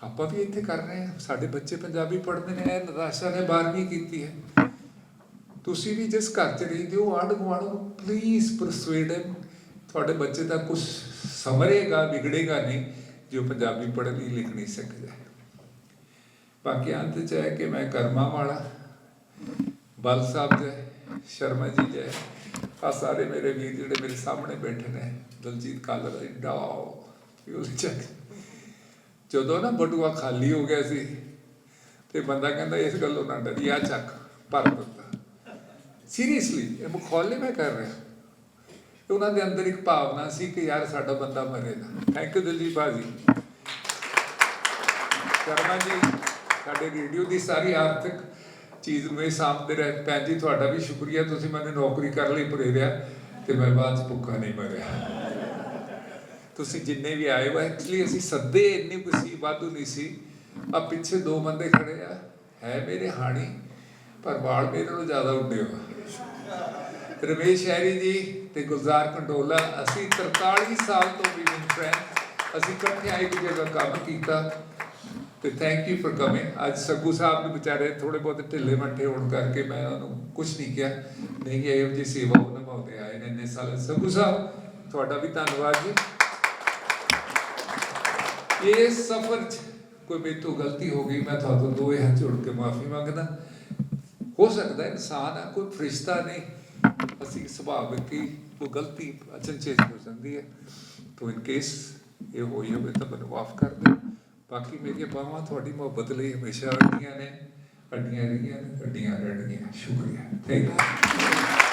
ਆਪਾਂ ਵੀ ਇੱਥੇ ਕਰ ਰਹੇ ਹਾਂ, ਸਾਡੇ ਬੱਚੇ ਪੰਜਾਬੀ ਪੜ੍ਹਦੇ ਨੇ। ਨਤਾਸ਼ਾ ਨੇ 12ਵੀਂ ਕੀਤੀ ਹੈ। ਤੁਸੀਂ ਵੀ ਜਿਸ ਘਰ 'ਚ ਰਹਿੰਦੇ ਹੋ, ਆਂਢ ਗੁਆਂਢ ਨੂੰ ਪਲੀਜ਼ ਪਰਸੂਏਡ ਹਿਮ, ਤੁਹਾਡੇ ਬੱਚੇ ਦਾ ਕੁਛ ਸਮਰੇਗਾ, ਵਿਗੜੇਗਾ ਨਹੀਂ ਜੋ ਪੰਜਾਬੀ ਪੜ੍ਹਨੀ ਲਿਖਣੀ ਸਿੱਖ ਜਾਏ। ਬਾਕੀ ਅੰਤ 'ਚ ਹੈ ਕਿ ਮੈਂ ਕਰਮਾਂ ਵਾਲਾ, ਬਲ ਸਾਹਿਬ ਜੈ, ਸ਼ਰਮਾ ਜੀ ਜੈ, ਆ ਸਾਰੇ ਮੇਰੇ ਵੀਰ ਜਿਹੜੇ ਮੇਰੇ ਸਾਹਮਣੇ ਬੈਠੇ ਨੇ, ਦਲਜੀਤ ਕਾਲਰ ਇੰਡਾ ਜਦੋਂ ਨਾ ਬਟੂਆ ਖਾਲੀ ਹੋ ਗਿਆ ਸੀ ਤੇ ਬੰਦਾ ਕਹਿੰਦਾ ਇਸ ਗੱਲੋਂ ਨਾ ਡਰੀ, ਆ ਚੱਕ ਭਰ ਦਿੱਤਾ। ਸੀਰੀਅਸਲੀ ਇਹ ਮਖੌਲੇ ਮੈਂ ਕਰ ਰਿਹਾ। ਉਹਨਾਂ ਦੇ ਅੰਦਰ ਇੱਕ ਭਾਵਨਾ ਸੀ ਕਿ ਯਾਰ ਸਾਡਾ ਬੰਦਾ ਮਰੇਗਾ। ਥੈਂਕ ਯੂ ਦਿਲਜੀਤ ਭਾਜੀ। ਸ਼ਰਮਾ ਜੀ ਸਾਡੇ ਰੇਡੀਓ ਦੀ ਸਾਰੀ ਆਰਥਿਕ ਚੀਜ਼ ਨੂੰ ਇਹ ਸਾਂਭਦੇ ਰਹੇ। ਭੈਣ ਜੀ ਤੁਹਾਡਾ ਵੀ ਸ਼ੁਕਰੀਆ, ਤੁਸੀਂ ਮੈਨੂੰ ਨੌਕਰੀ ਕਰਨ ਲਈ ਪ੍ਰੇਰਿਆ ਤੇ ਮੈਂ ਬਾਅਦ 'ਚ ਭੁੱਖਾ ਨਹੀਂ ਮਰਿਆ। ਤੁਸੀਂ ਜਿੰਨੇ ਵੀ ਆਏ ਹੋ, ਐਕਚੁਅਲੀ ਅਸੀਂ ਸੱਦੇ ਇੰਨੀ ਕੁ ਸੀ, ਵਾਧੂ ਨਹੀਂ ਸੀ। ਆ ਪਿੱਛੇ 2 ਬੰਦੇ ਖੜੇ ਆ, ਹੈ ਮੇਰੇ ਹਾਣੀ ਪਰ ਵਾਲ ਮੇਰੇ ਨਾਲੋਂ ਜ਼ਿਆਦਾ ਉੱਡੇ ਹੋ। ਰਮੇਸ਼ ਸ਼ਹਿਰੀ ਜੀ ਤੇ ਗੁਲਜ਼ਾਰ ਕੰਡੋਲਾ, ਅਸੀਂ 43 ਸਾਲ ਤੋਂ ਵੀ ਫਰੈਂਡ, ਅਸੀਂ ਇਕੱਠੇ ਇੱਕ ਜਗ੍ਹਾ ਕੰਮ ਕੀਤਾ ਤੇ ਥੈਂਕ ਯੂ ਫॉर ਕਮਿੰਗ। ਅੱਜ ਸੱਗੂ ਸਾਹਿਬ ਨੂੰ ਵਿਚਾਰੇ ਥੋੜੇ ਬਹੁਤ ਢਿੱਲੇ ਮੱਠੇ ਹੋਣ ਕਰਕੇ ਮੈਂ ਉਹਨਾਂ ਨੂੰ ਕੁਝ ਨਹੀਂ ਕਿਹਾ, ਨਹੀਂ ਇਹੋ ਜਿਹੀ ਸੇਵਾ ਉਹ ਨਿਭਾਉਂਦੇ ਆਏ ਨੇ ਇੰਨੇ ਸਾਲ। ਸੱਗੂ ਸਾਹਿਬ ਤੁਹਾਡਾ ਵੀ ਧੰਨਵਾਦ ਜੀ। ਇਸ ਸਫ਼ਰ 'ਚ ਕੋਈ ਮੇਰੇ ਤੋਂ ਗਲਤੀ ਹੋ ਗਈ, ਮੈਂ ਤੁਹਾਡੇ ਤੋਂ ਦੋਵੇਂ ਹੱਥ ਜੋੜ ਕੇ ਮਾਫੀ ਮੰਗਦਾ। ਹੋ ਸਕਦਾ ਇਨਸਾਨ ਆ, ਕੋਈ ਫਰਿਸ਼ਤਾ ਨਹੀਂ, ਅਸੀਂ ਸੁਭਾਵਿਕ ਹੀ ਕੋਈ ਗਲਤੀ ਅਚਨਚੇਤ ਹੋ ਜਾਂਦੀ ਹੈ। ਤੋ ਇਨ ਕੇਸ ਇਹ ਹੋਈ ਹੋਵੇ ਤਾਂ ਮੈਨੂੰ ਮਾਫ ਕਰ ਦਿਓ। ਬਾਕੀ ਮੇਰੀਆਂ ਬਾਹਾਂ ਤੁਹਾਡੀ ਮੁਹੱਬਤ ਲਈ ਹਮੇਸ਼ਾ ਅੱਡੀਆਂ ਨੇ, ਅੱਡੀਆਂ ਰਹੀਆਂ ਨੇ, ਅੱਡੀਆਂ ਰਹਿਣਗੀਆਂ। ਸ਼ੁਕਰੀਆ, ਥੈਂਕ ਯੂ।